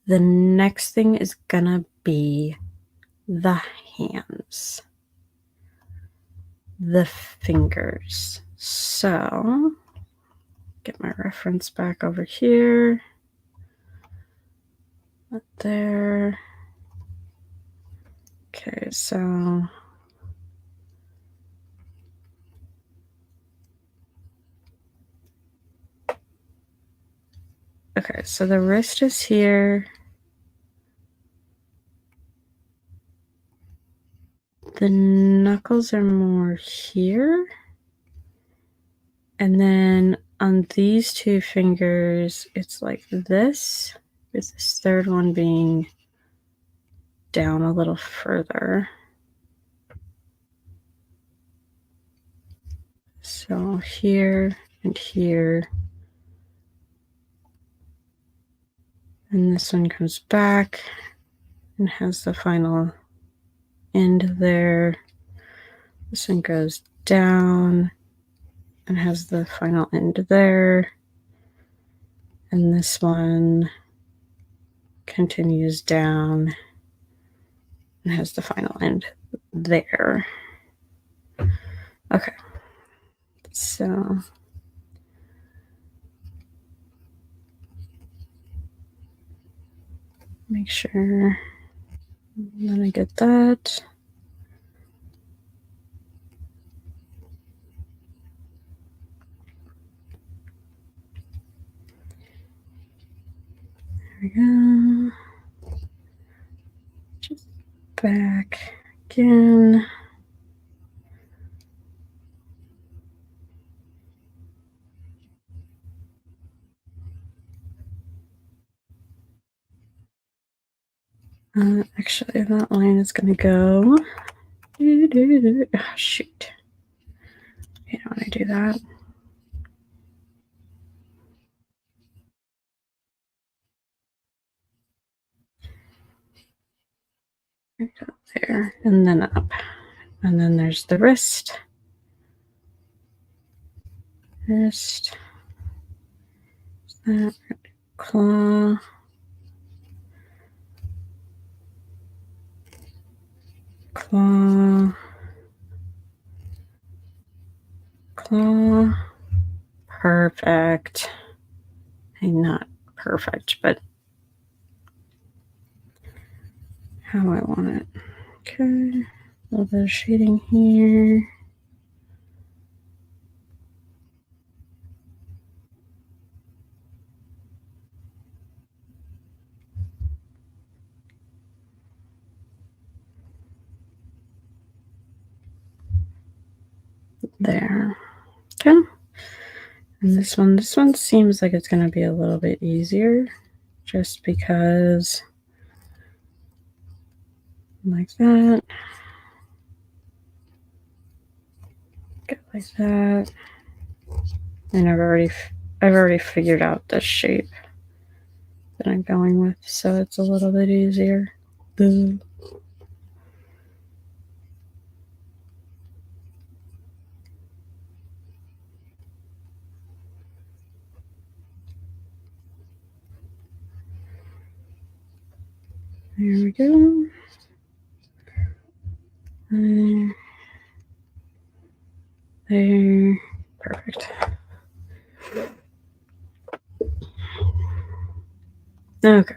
[SPEAKER 1] The next thing is gonna be the hands, the fingers. So, get my reference back over here. Up there. Okay, so okay, so the wrist is here. The knuckles are more here. And then on these two fingers, it's like this, with this third one being down a little further. So here and here. And this one comes back and has the final end there. This one goes down and has the final end there. And this one continues down and has the final end there. Okay. So make sure that I get that. There we go. Just back again. Actually, that line is going to go. Oh, shoot. I don't want to do that. There, and then up. And then there's the wrist. Wrist. That claw. Claw. Claw. Perfect. Hey, not perfect, but how I want it. Okay. A little bit of shading here. There. Okay. And this one seems like it's going to be a little bit easier just because like that. Go like that. And I've already figured out the shape that I'm going with, so it's a little bit easier. Boom. There we go. There. Perfect. Okay.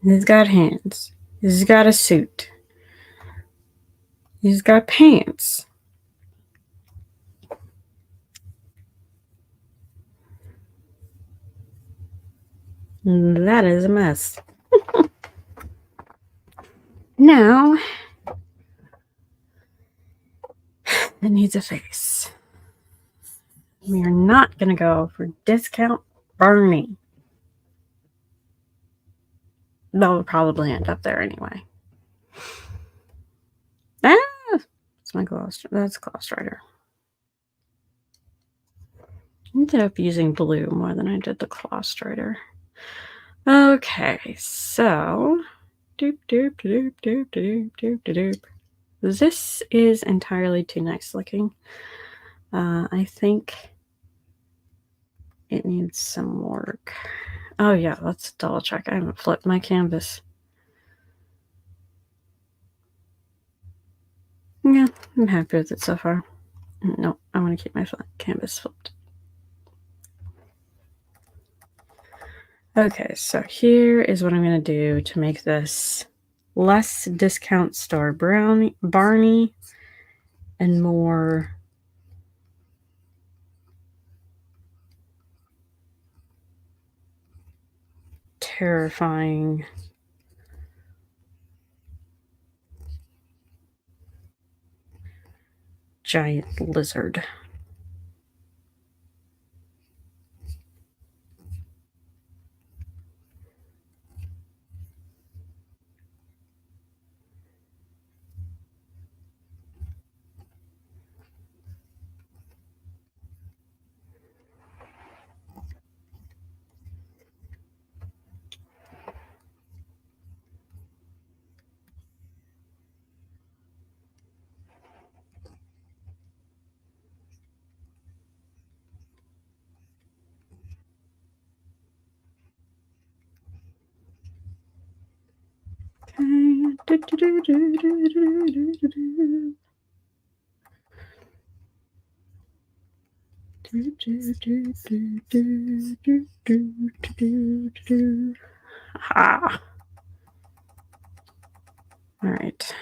[SPEAKER 1] He's got hands. He's got a suit. He's got pants. That is a mess. Now, it needs a face. We are not going to go for discount Barney. They'll probably end up there anyway. Ah! It's my gloss. That's Gloss Rider. I ended up using blue more than I did the Gloss Rider. Okay, so doop doop doop doop doop doop doop. This is entirely too nice looking. I think it needs some work. Oh yeah, let's double check. I haven't flipped my canvas. Yeah, I'm happy with it so far. No, I want to keep my canvas flipped. Okay, so here is what I'm going to do to make this less discount store Barney and more terrifying giant lizard. Ha! All right,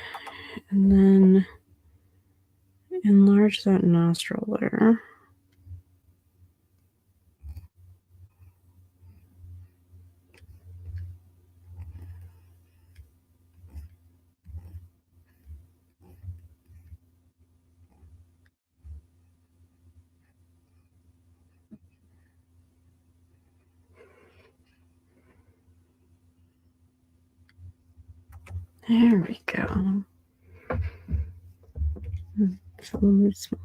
[SPEAKER 1] and then enlarge that nostril there. There we go. It's a little bit smaller.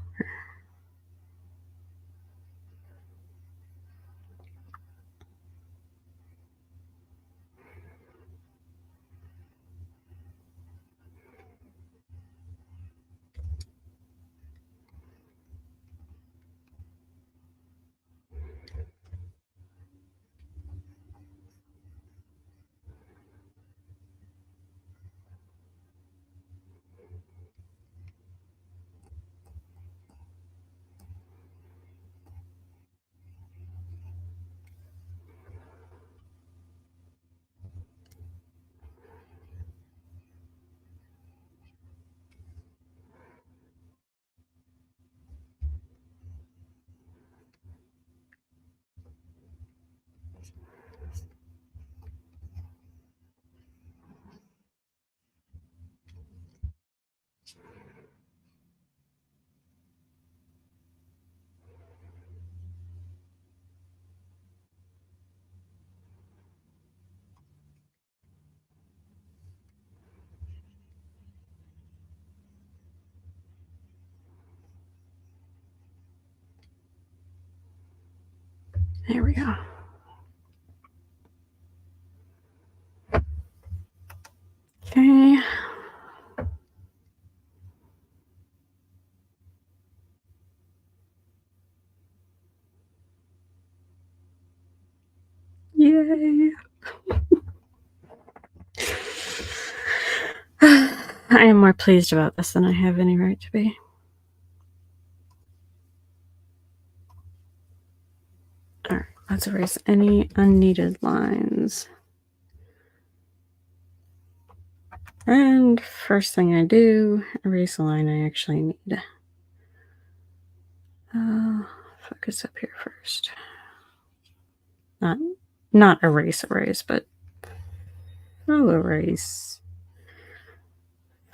[SPEAKER 1] There we go. Okay. Yay. I am more pleased about this than I have any right to be. All right, let's erase any unneeded lines. And first thing I do, erase a line I actually need. Focus up here first. Not erase, but erase.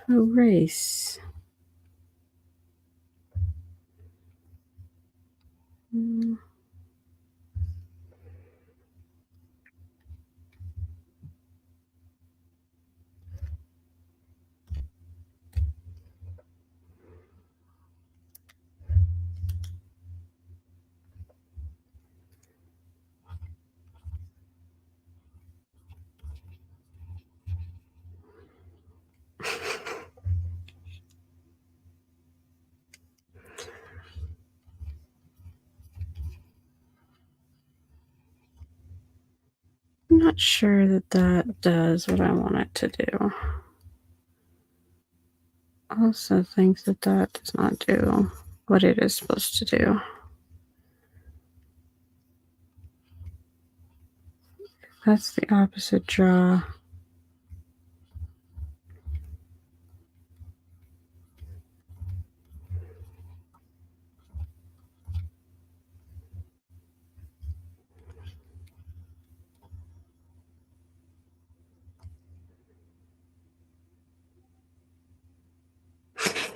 [SPEAKER 1] Erase. not sure that that does what I want it to do. I also think that that does not do what it is supposed to do. That's the opposite draw.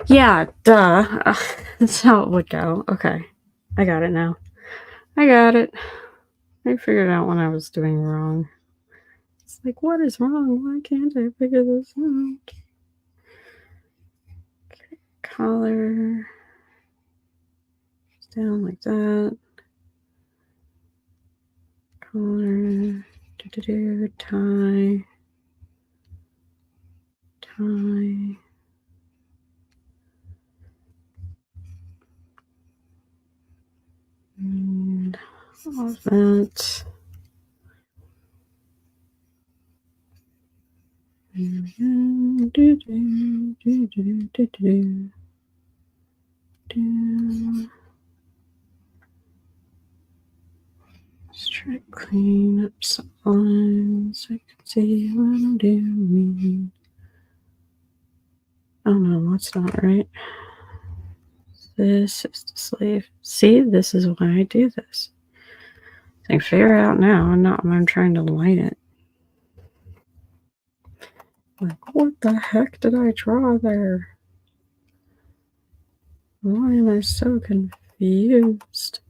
[SPEAKER 1] Yeah, duh. That's how it would go. Okay. I got it now. I got it. I figured out what I was doing wrong. It's like, what is wrong? Why can't I figure this out? Okay, collar. Down like that. Collar. Tie. Tie. And all of that. Let's try to clean up some lines. I can see what I'm doing. Oh no, that's not right. This is the sleeve. See, this is why I do this. I can figure it out now, and not when I'm trying to line it. Like, what the heck did I draw there? Why am I so confused?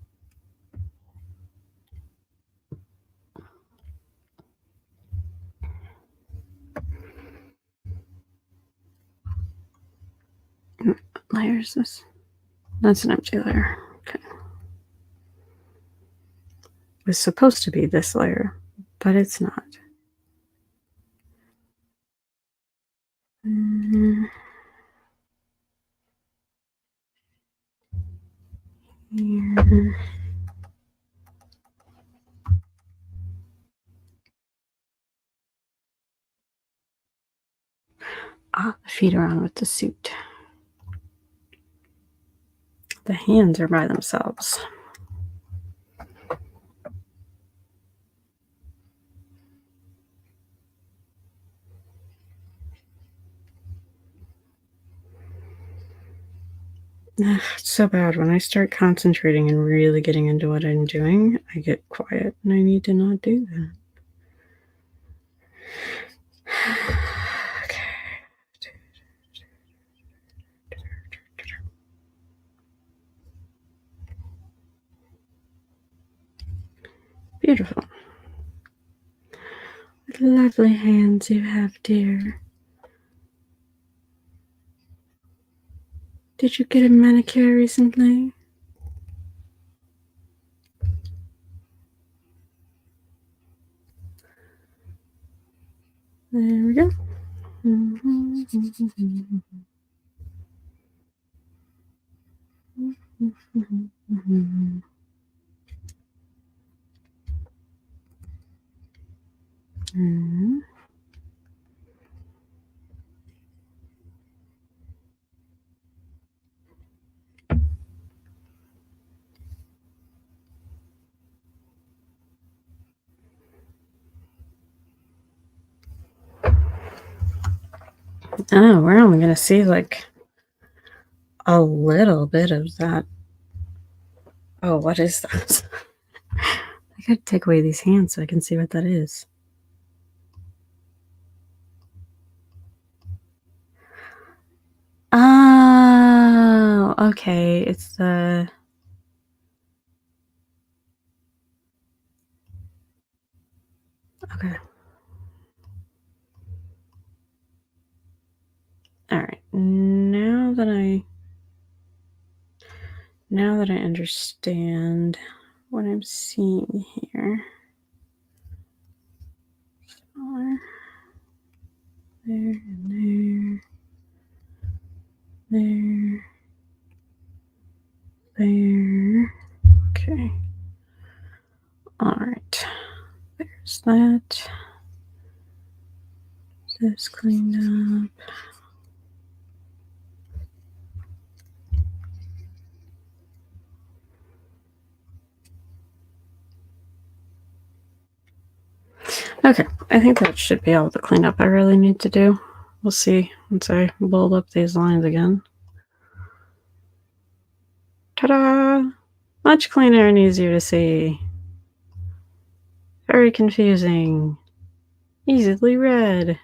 [SPEAKER 1] What layer is this? That's an empty layer. Okay. It was supposed to be this layer, but it's not. Here. The feet are on with the suit. The hands are by themselves. It's so bad. When I start concentrating and really getting into what I'm doing, I get quiet, and I need to not do that. Okay. Beautiful. What lovely hands you have, dear. Did you get a manicure recently? There we go. Oh, we're only going to see like a little bit of that. Oh, what is that? I gotta take away these hands so I can see what that is. Oh, okay. It's the... Okay. All right. Now that I understand what I'm seeing here. Smaller. There and there. There. Okay. All right. There's that. This cleaned up. Okay, I think that should be all the cleanup I really need to do. We'll see once I build up these lines again. Ta-da! Much cleaner and easier to see. Very confusing. Easily read.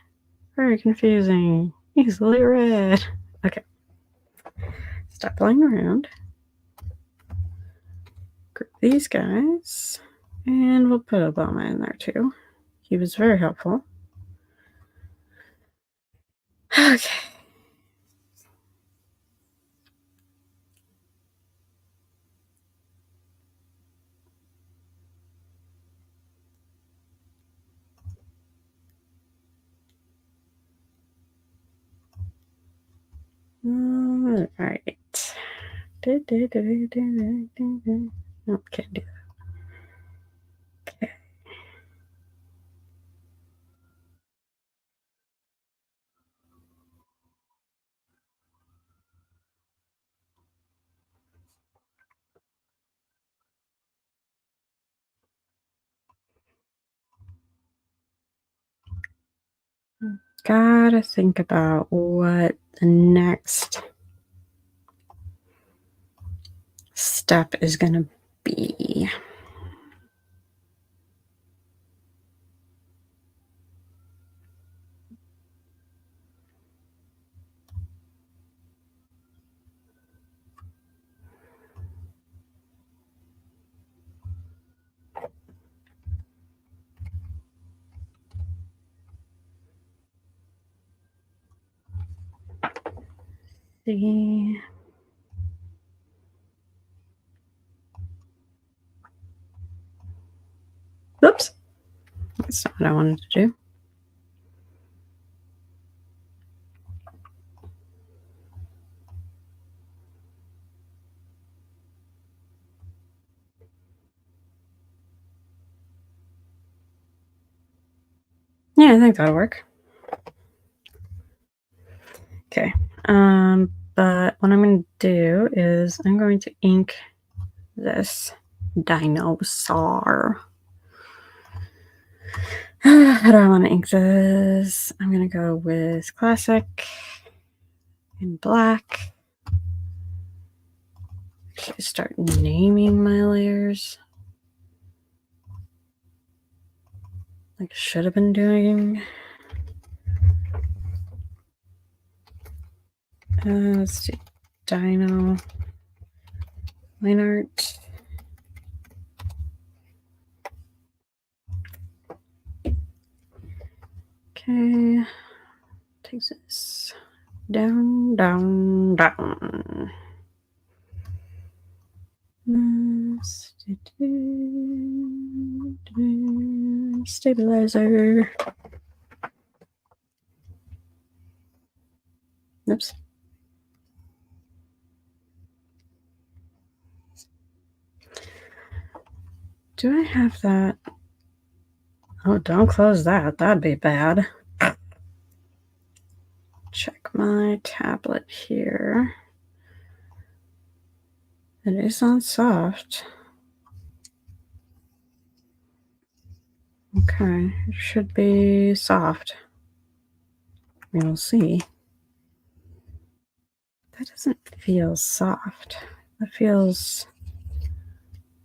[SPEAKER 1] Very confusing. Easily read. Okay. Stop playing around. Group these guys. And we'll put Obama in there too. He was very helpful. Okay. All right. No, can't do that. Okay. Gotta think about what the next step is gonna be. See. Oops. That's not what I wanted to do. Yeah, I think that'll work. Okay. But what I'm going to do is I'm going to ink this dinosaur. How do I want to ink this? I'm going to go with classic and black. Actually, start naming my layers. Like I should have been doing. Let's do Dino line art. Okay, take this down, down, down. Stabilizer. Oops. Do I have that? Oh, don't close that. That'd be bad. Check my tablet here. It is on soft. Okay, it should be soft. We'll see. That doesn't feel soft. That feels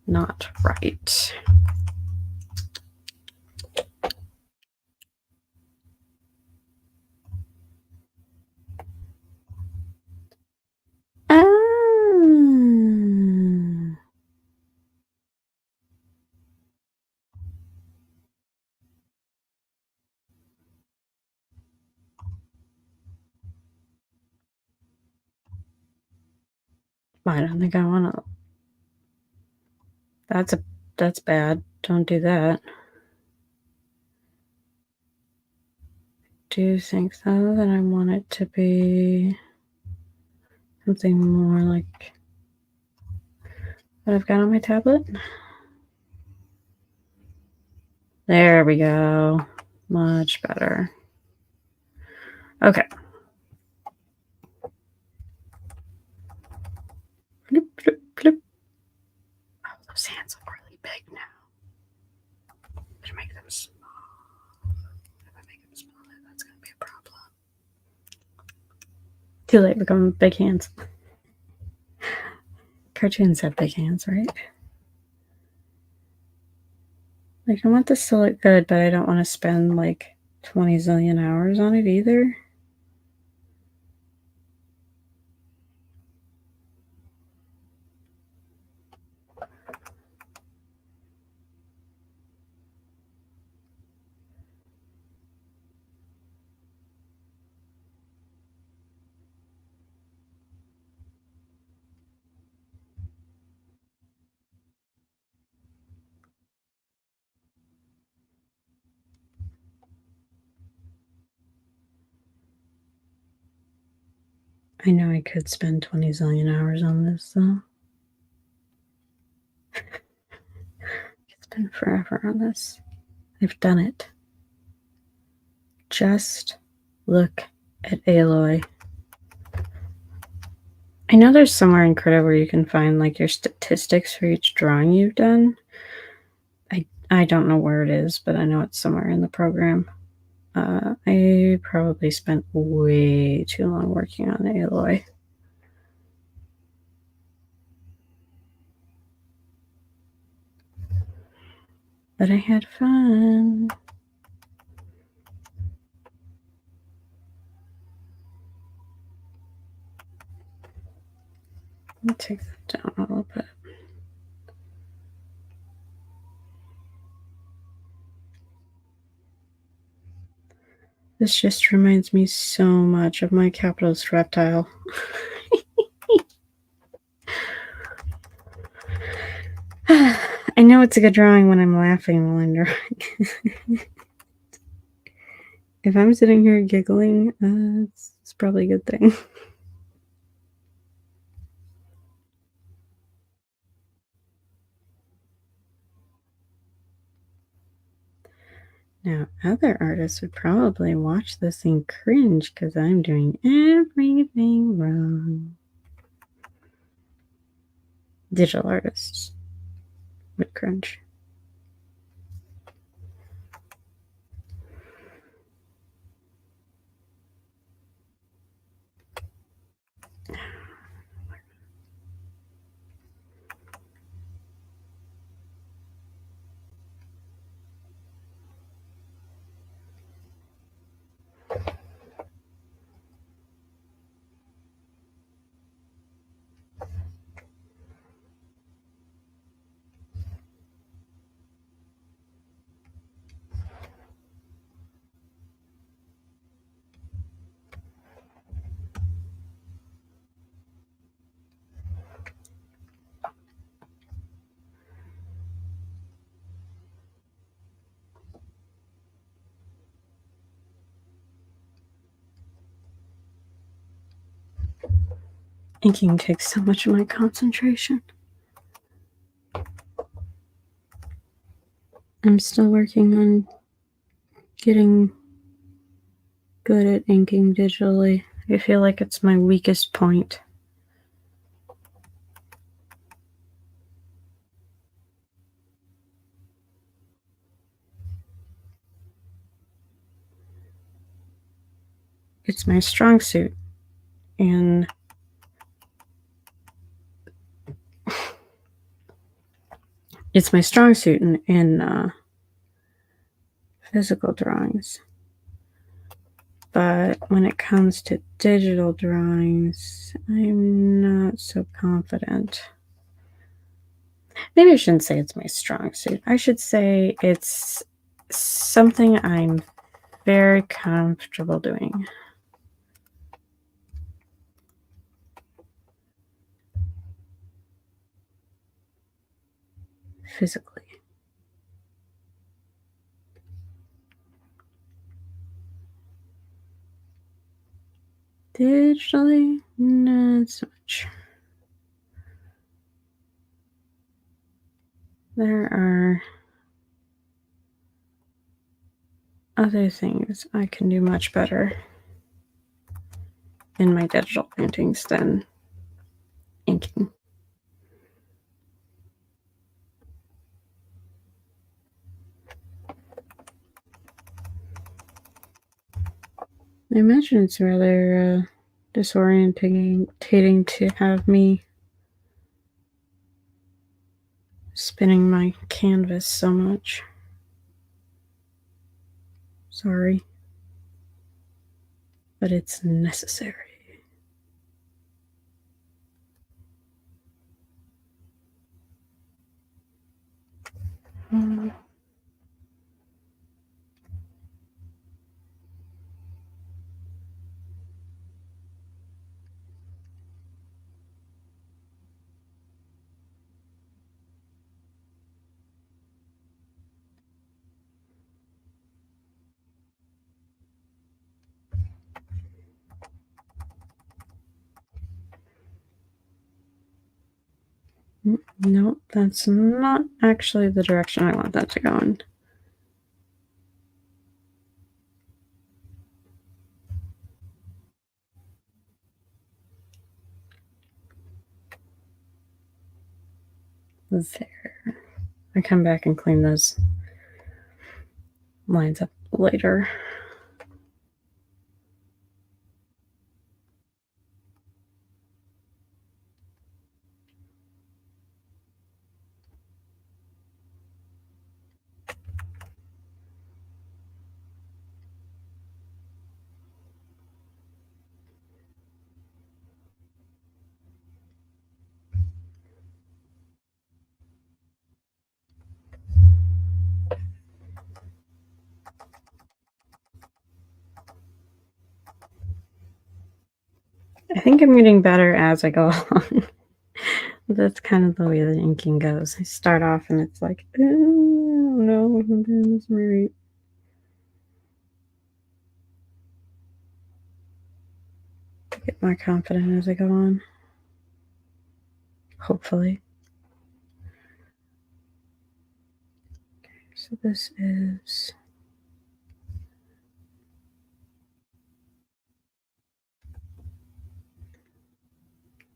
[SPEAKER 1] not right. Ah. I don't think I want to. That's bad. Don't do that. Do you think though that I want it to be something more like what I've got on my tablet? There we go. Much better. Okay. Bloop, bloop, bloop. Oh, those hands look really big now. I should make them small. If I make them smaller, that's going to be a problem. Too late, become big hands. Cartoons have big hands, right? Like, I want this to look good, but I don't want to spend like 20 zillion hours on it either. I know I could spend 20 zillion hours on this, though. It's been forever on this. I've done it. Just look at Aloy. I know there's somewhere in Krita where you can find like your statistics for each drawing you've done. I don't know where it is, but I know it's somewhere in the program. I probably spent way too long working on Aloy. But I had fun. Let me take that down a little bit. This just reminds me so much of my capitalist reptile. I know it's a good drawing when I'm laughing while I'm drawing. If I'm sitting here giggling, it's probably a good thing. Now, other artists would probably watch this and cringe because I'm doing everything wrong. Digital artists would cringe. Inking takes so much of my concentration. I'm still working on getting good at inking digitally. I feel like it's my weakest point. It's my strong suit in physical drawings. But when it comes to digital drawings, I'm not so confident. Maybe I shouldn't say it's my strong suit. I should say it's something I'm very comfortable doing. Physically. Digitally, not so much. There are other things I can do much better in my digital paintings than inking. I imagine it's rather disorientating to have me spinning my canvas so much. Sorry, but it's necessary. No, that's not actually the direction I want that to go in. There. I come back and clean those lines up later. I think I'm getting better as I go along. That's kind of the way the inking goes. I start off and it's like, oh, no, I'm doing this right. I get more confident as I go on. Hopefully. Okay, so this is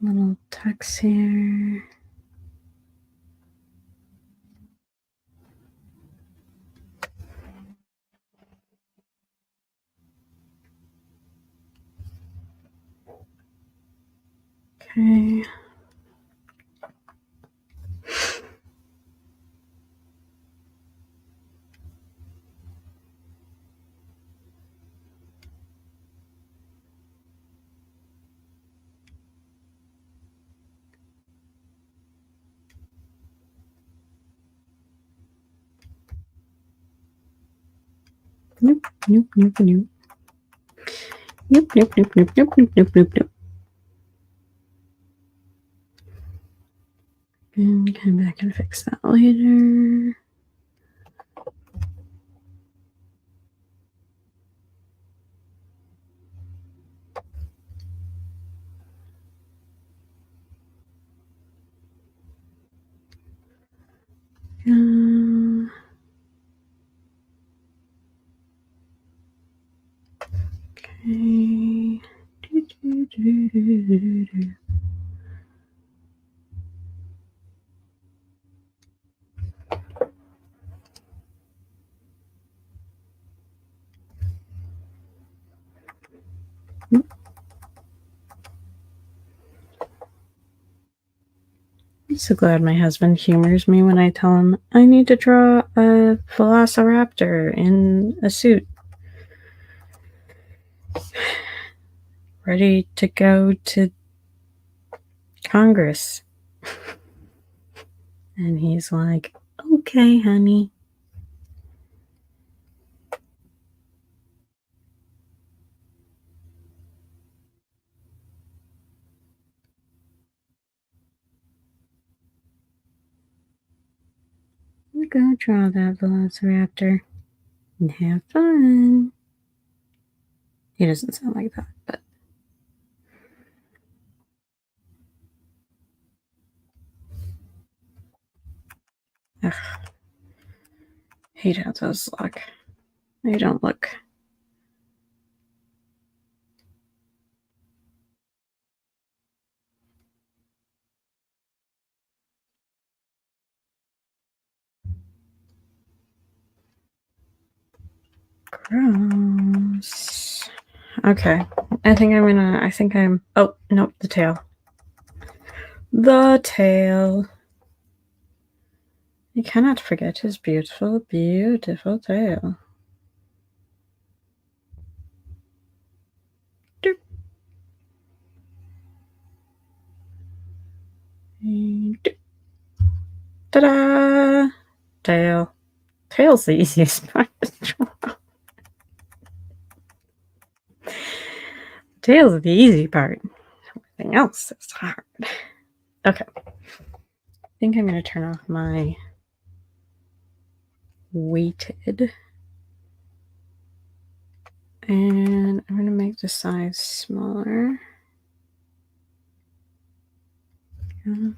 [SPEAKER 1] little tucks here. Okay. Nope, nope, nope, nope. Nope, nope, nope, nope, nope, nope, nope, nope, nope. And come back and fix that later. Okay. I'm so glad my husband humors me when I tell him I need to draw a velociraptor in a suit. Ready to go to Congress. And he's like, okay, honey. We'll go draw that velociraptor and have fun. He doesn't sound like that, but. Ugh. Hate how those look. They don't look. Gross. Okay. Oh, nope, the tail. The tail. You cannot forget his beautiful, beautiful tail. Doop. Doop. Ta-da! Tail. Tail's the easiest part to draw. Tail's the easy part. Everything else is hard. Okay. I think I'm going to turn off my weighted. And I'm going to make the size smaller. Yeah.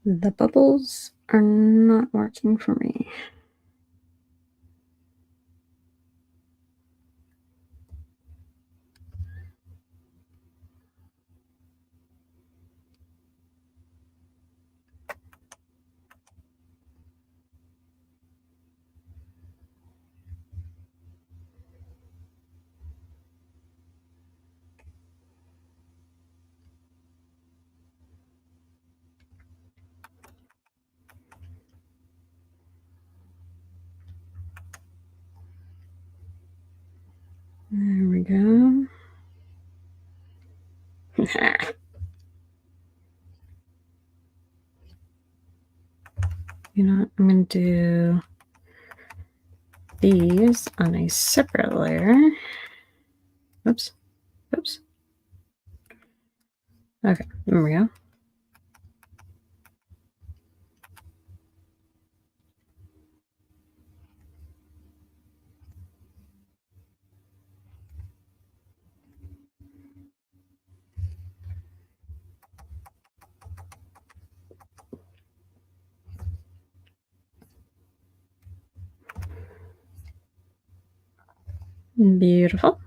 [SPEAKER 1] The bubbles are not working for me. There we go. You know what? I'm going to do these on a separate layer. Oops. Oops. Okay, there we go. Beautiful.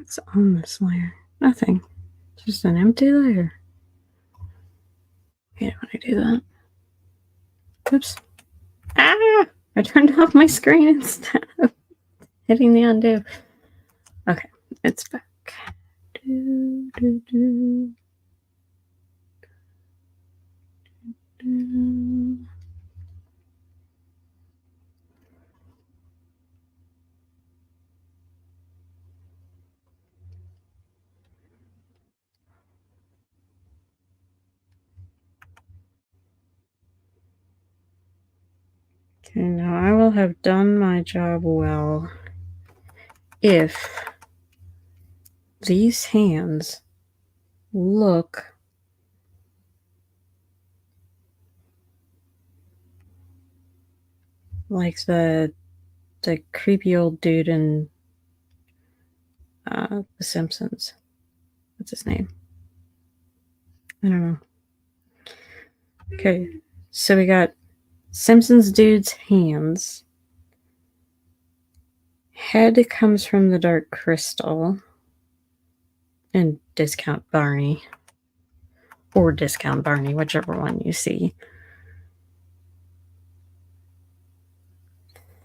[SPEAKER 1] What's on this layer? Nothing. Just an empty layer. I hate it when I do that. Oops. Ah! I turned off my screen instead of hitting the undo. Okay, it's back. Okay, now I will have done my job well if these hands look like the creepy old dude in The Simpsons. What's his name? I don't know. Okay, so we got Simpsons dude's hands. Head comes from the Dark Crystal. And Discount Barney. Or Discount Barney, whichever one you see.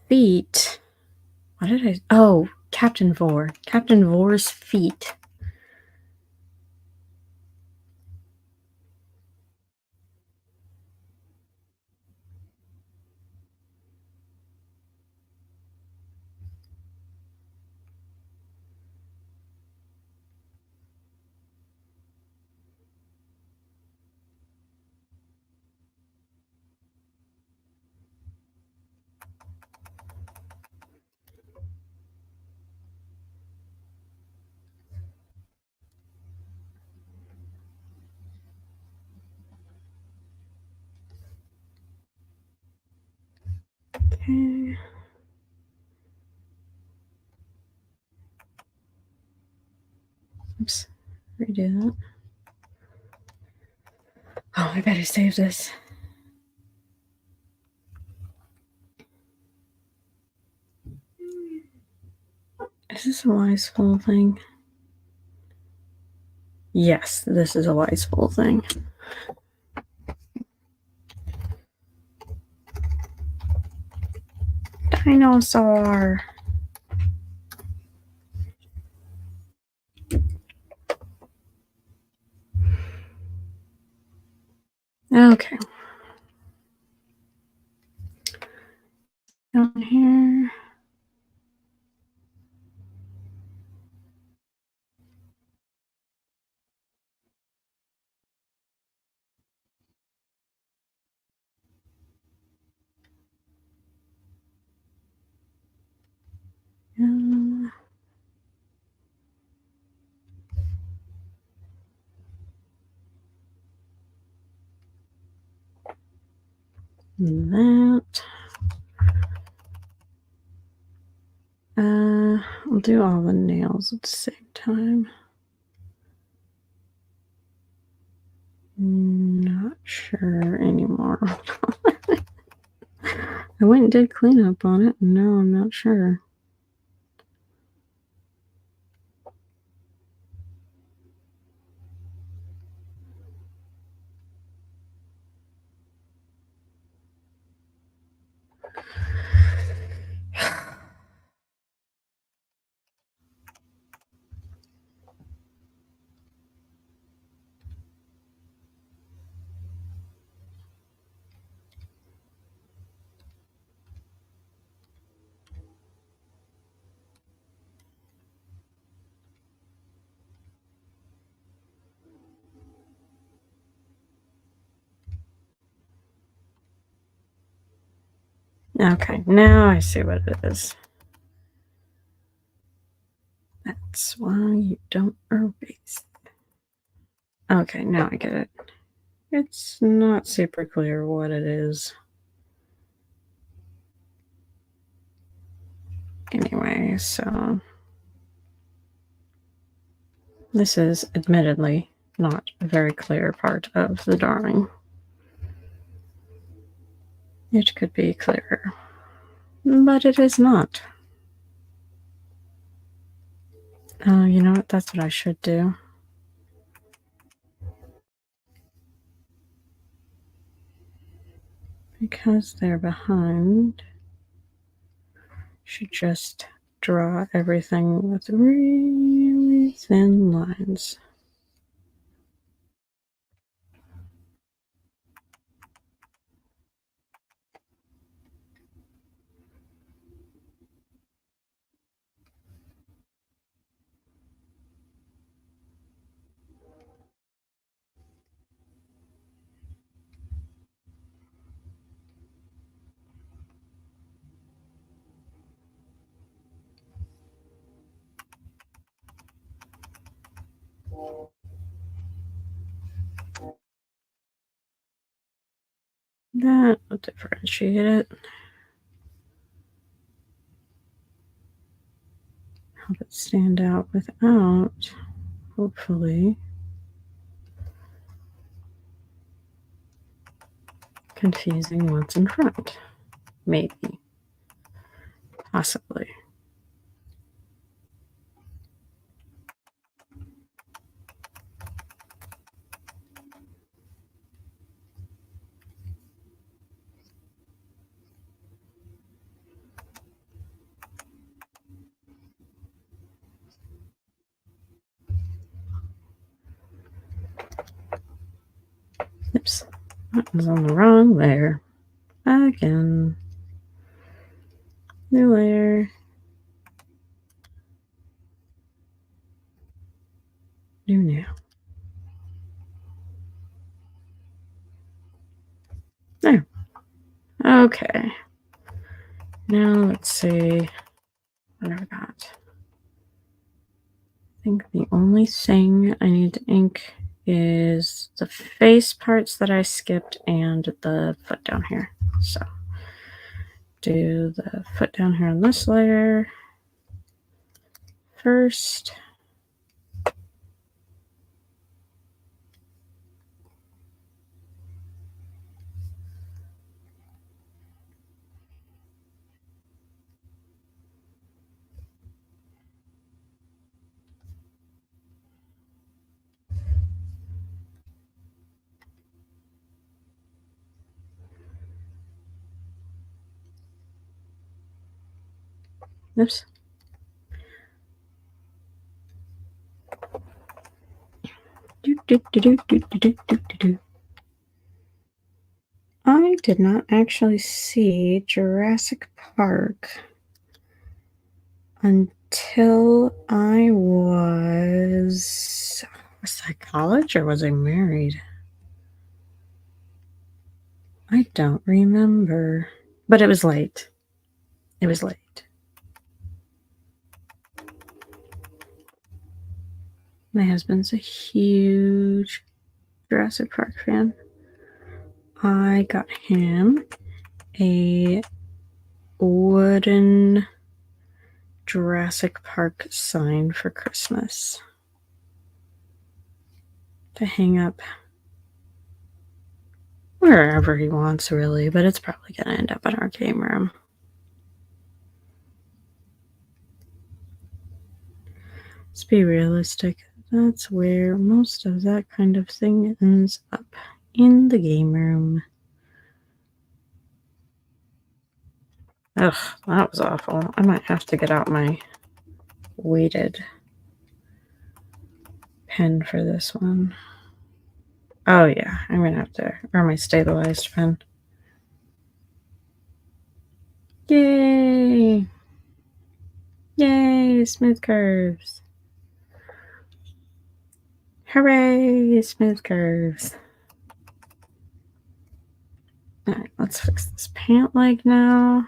[SPEAKER 1] Feet. What did I... Oh, Captain Vor. Captain Vor's feet. Okay. Oops. Redo that. Oh, I better save this. Is this a Wiseful thing? Yes, this is a Wiseful thing. Dinosaur. Okay. Down here. That. I'll do all the nails at the same time. Not sure anymore. I went and did cleanup on it, and now I'm not sure. Okay, now I see what it is. That's why you don't erase. Okay, now I get it. It's not super clear what it is. Anyway, so this is admittedly not a very clear part of the drawing. It could be clearer, but it is not. You know what? That's what I should do. Because they're behind, should just draw everything with really thin lines. That will differentiate it. Help it stand out without, hopefully, confusing what's in front. Maybe. Possibly. Oops. That was on the wrong layer. Again. New layer. New now. There. Okay. Now let's see what I've got. I think the only thing I need to ink is the face parts that I skipped and the foot down here. So do the foot down here on this layer first. Oops. I did not actually see Jurassic Park until I was that college or was I married? I don't remember. But it was late. It was late. My husband's a huge Jurassic Park fan. I got him a wooden Jurassic Park sign for Christmas to hang up wherever he wants, really, but it's probably going to end up in our game room. Let's be realistic. That's where most of that kind of thing ends up, in the game room. Ugh, that was awful. I might have to get out my weighted pen for this one. Oh yeah, I'm going to have to, or my stabilized pen. Yay! Yay, smooth curves. Hooray, smooth curves. Alright, let's fix this pant leg now.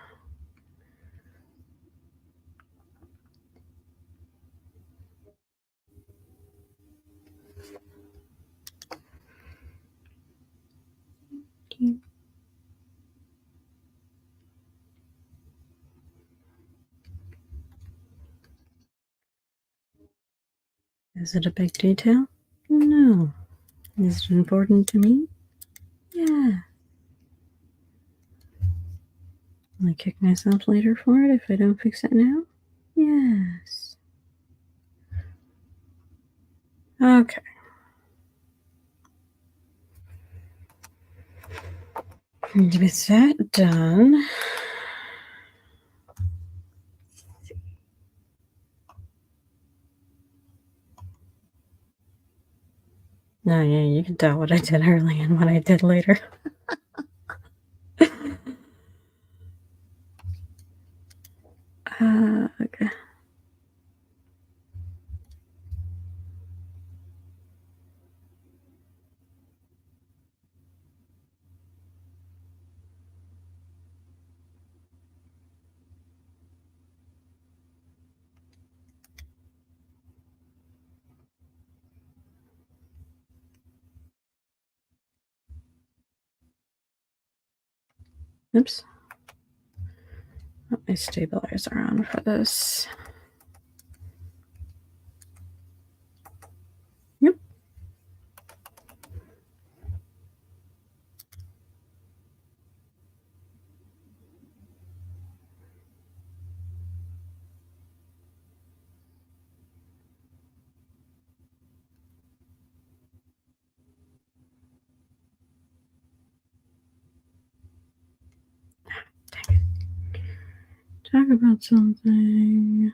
[SPEAKER 1] Is it a big detail? No. Is it important to me? Yeah. Will I kick myself later for it if I don't fix it now? Yes. Okay. And with that done, yeah, you can tell what I did early and what I did later. Okay. Oops. Put my stabilizer on for this. Yep. Dang it. Talk about something.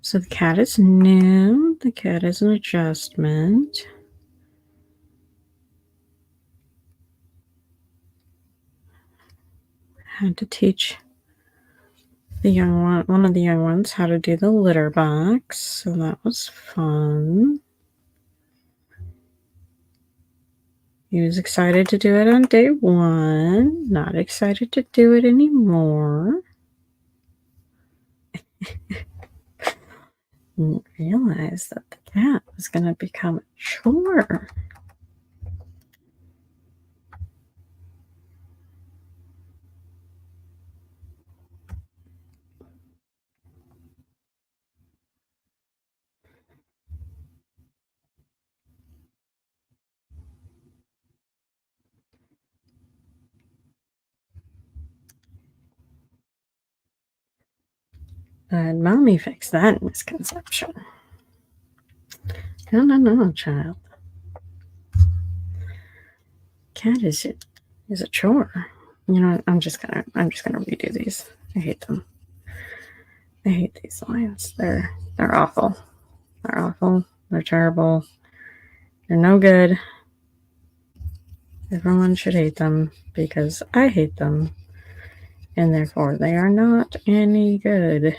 [SPEAKER 1] So the cat is new. The cat is an adjustment. Had to teach the one of the young ones, how to do the litter box. So that was fun. He was excited to do it on day one, not excited to do it anymore. Didn't realize that the cat was going to become a chore. But mommy fixed that misconception. No, no, no, child. Cat is a chore. You know, I'm just gonna redo these. I hate them. I hate these lines. They're awful. They're awful. They're terrible. They're no good. Everyone should hate them because I hate them, and therefore they are not any good.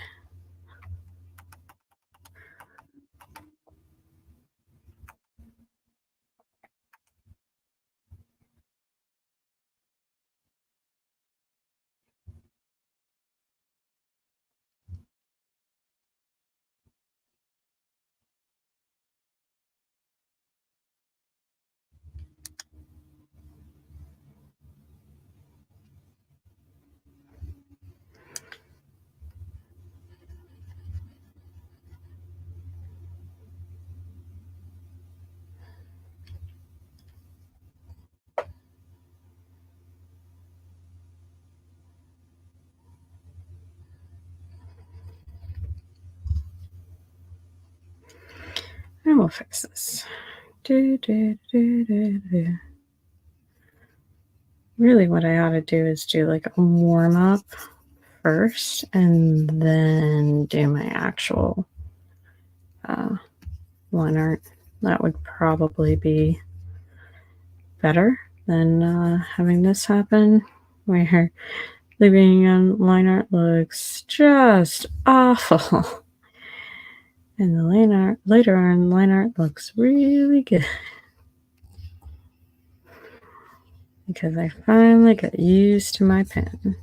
[SPEAKER 1] I will fix this. Really, what I ought to do is do like a warm up first and then do my actual line art. That would probably be better than having this happen where leaving on line art looks just awful. And the later on line art looks really good. Because I finally got used to my pen.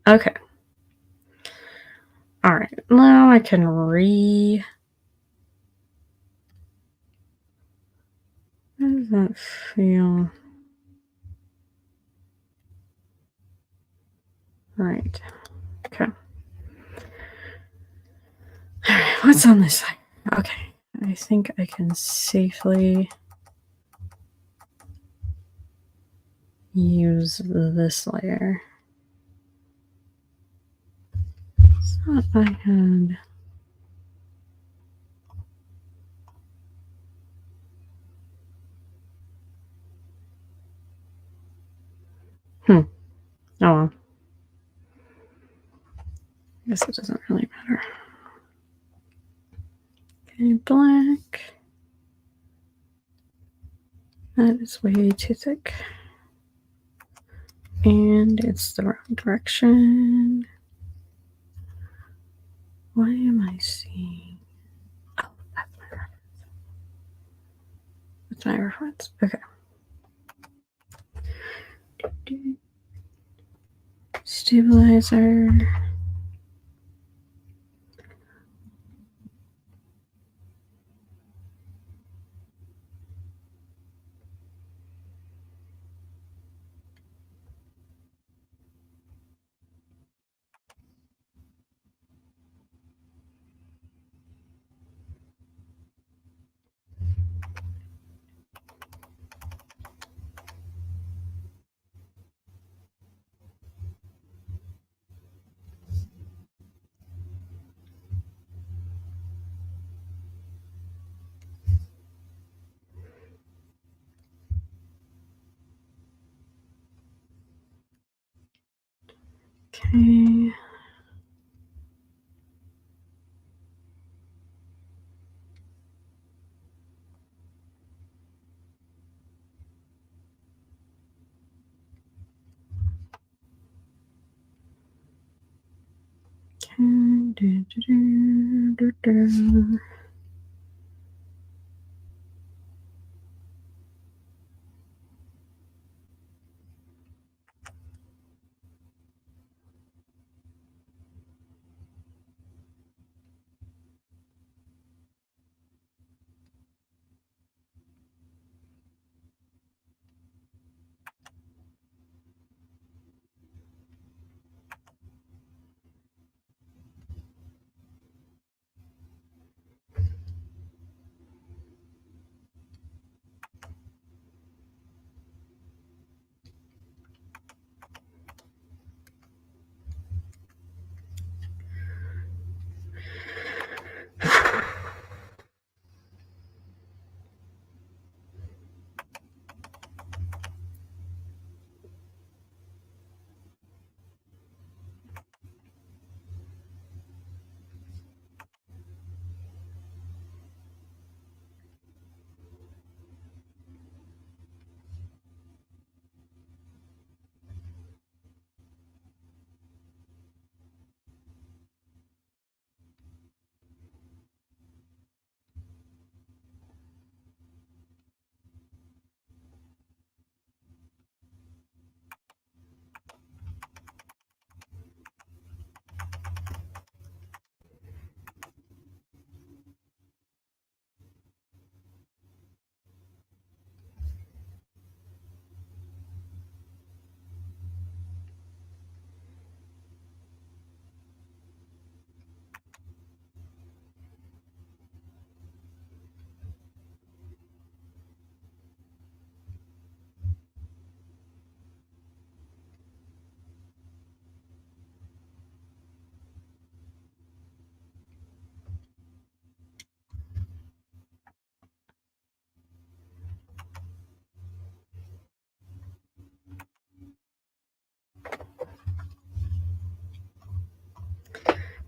[SPEAKER 1] Okay. All right. Now I can How does that feel? Right. Okay. All right. What's on this side? Okay. I think I can safely use this layer. Thought I had. Oh well. guess it doesn't really matter. Okay, black. That is way too thick. And it's the wrong direction. Why am I seeing? Oh, that's my reference. That's my reference. Okay. Stabilizer. Okay.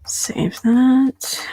[SPEAKER 1] Save that.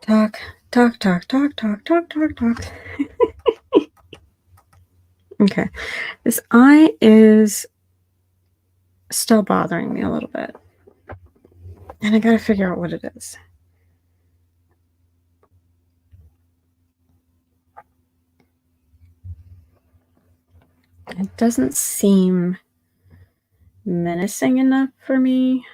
[SPEAKER 1] Talk, talk, talk, talk, talk, talk, talk, talk. Okay. This eye is still bothering me a little bit. And I gotta figure out what it is. It doesn't seem menacing enough for me.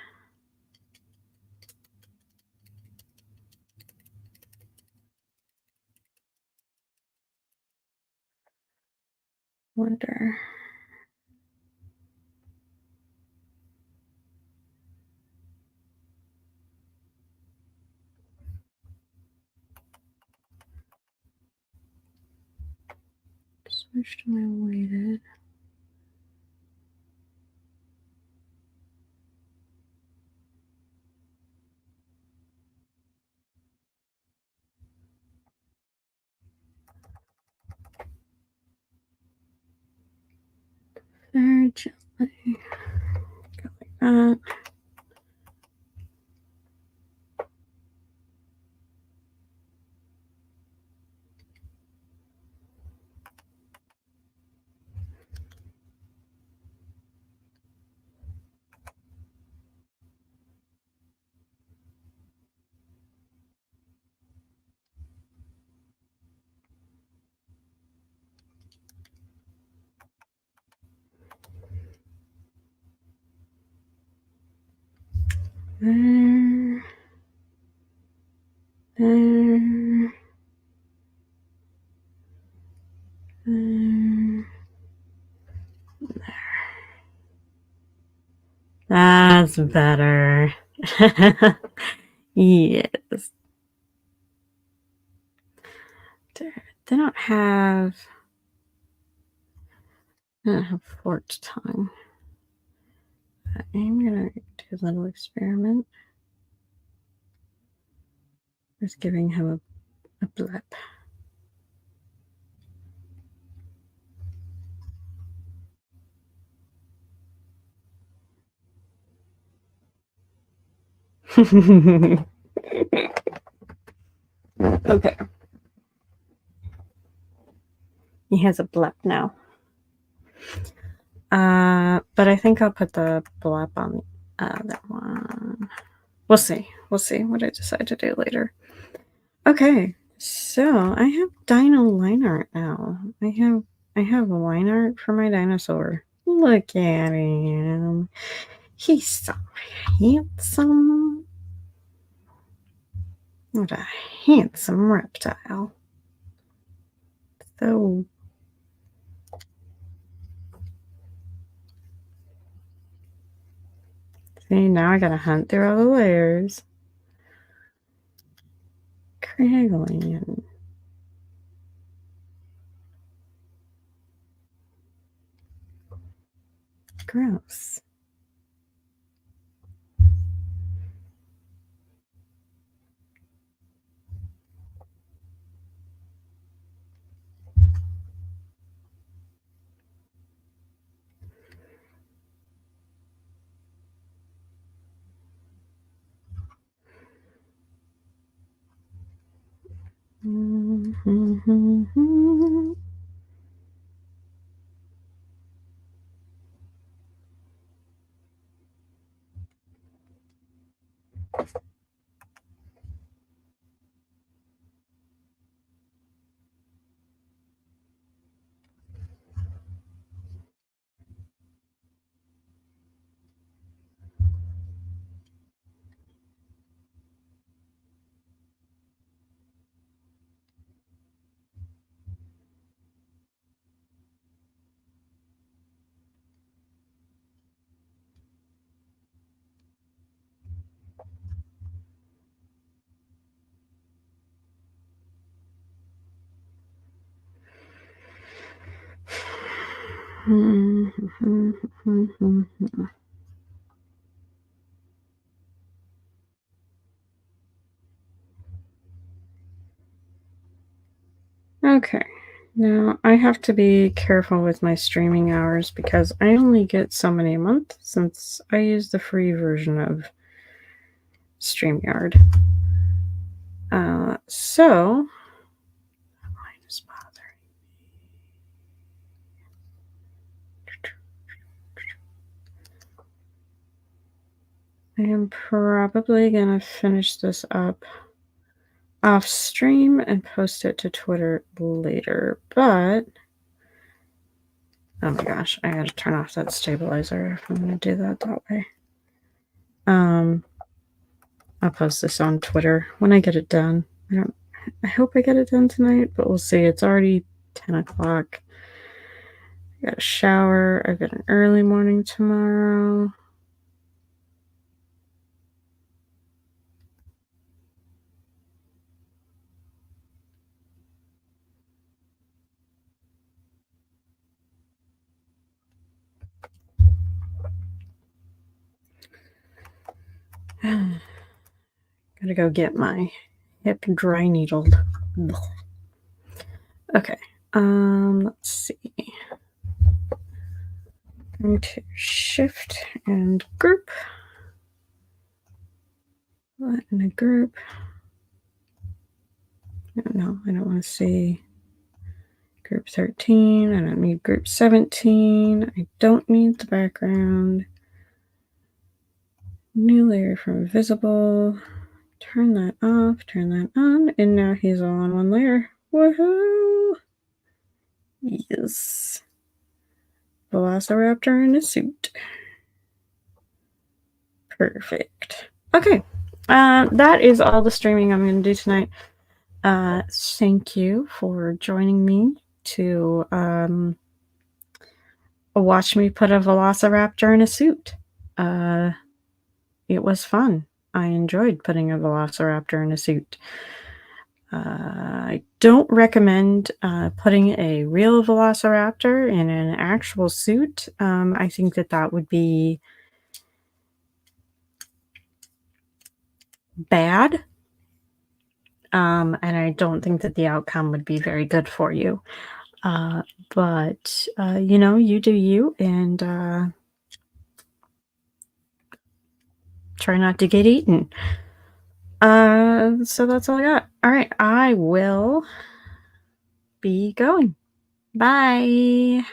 [SPEAKER 1] Wonder. Switch to my weighted. Very gently. Go like that. There. There. There. That's better. Yes. They don't have forked tongue. I'm gonna do a little experiment. Just giving him a blip. Okay. He has a blip now. But I think I'll put the blip on the other one. We'll see. We'll see what I decide to do later. Okay, so I have dino line art now. I have a line art for my dinosaur. Look at him. He's so handsome. What a handsome reptile. So see, now I gotta hunt through all the layers. Craggly and gross. Okay. Now I have to be careful with my streaming hours because I only get so many a month since I use the free version of StreamYard. So mine is bothering. I am probably gonna finish this up off stream and post it to Twitter later, but oh my gosh, I gotta turn off that stabilizer if I'm gonna do that way. I'll post this on Twitter when I get it done. I hope I get it done tonight, but we'll see. It's already 10 o'clock. I got a shower. I've got an early morning tomorrow. Gotta go get my hip dry needled. Okay. Let's see. Going to shift and group. What in a group? No, I don't want to see group 13. I don't need group 17. I don't need the background. New layer from visible. Turn that off, turn that on, and now he's all on one layer. Woohoo! Yes. Velociraptor in a suit. Perfect. Okay. That is all the streaming I'm going to do tonight. Thank you for joining me to watch me put a Velociraptor in a suit. It was fun. I enjoyed putting a Velociraptor in a suit. I don't recommend putting a real Velociraptor in an actual suit. I think that would be bad. And I don't think that the outcome would be very good for you. But you do you, and try not to get eaten. So that's all I got. All right, I will be going. Bye.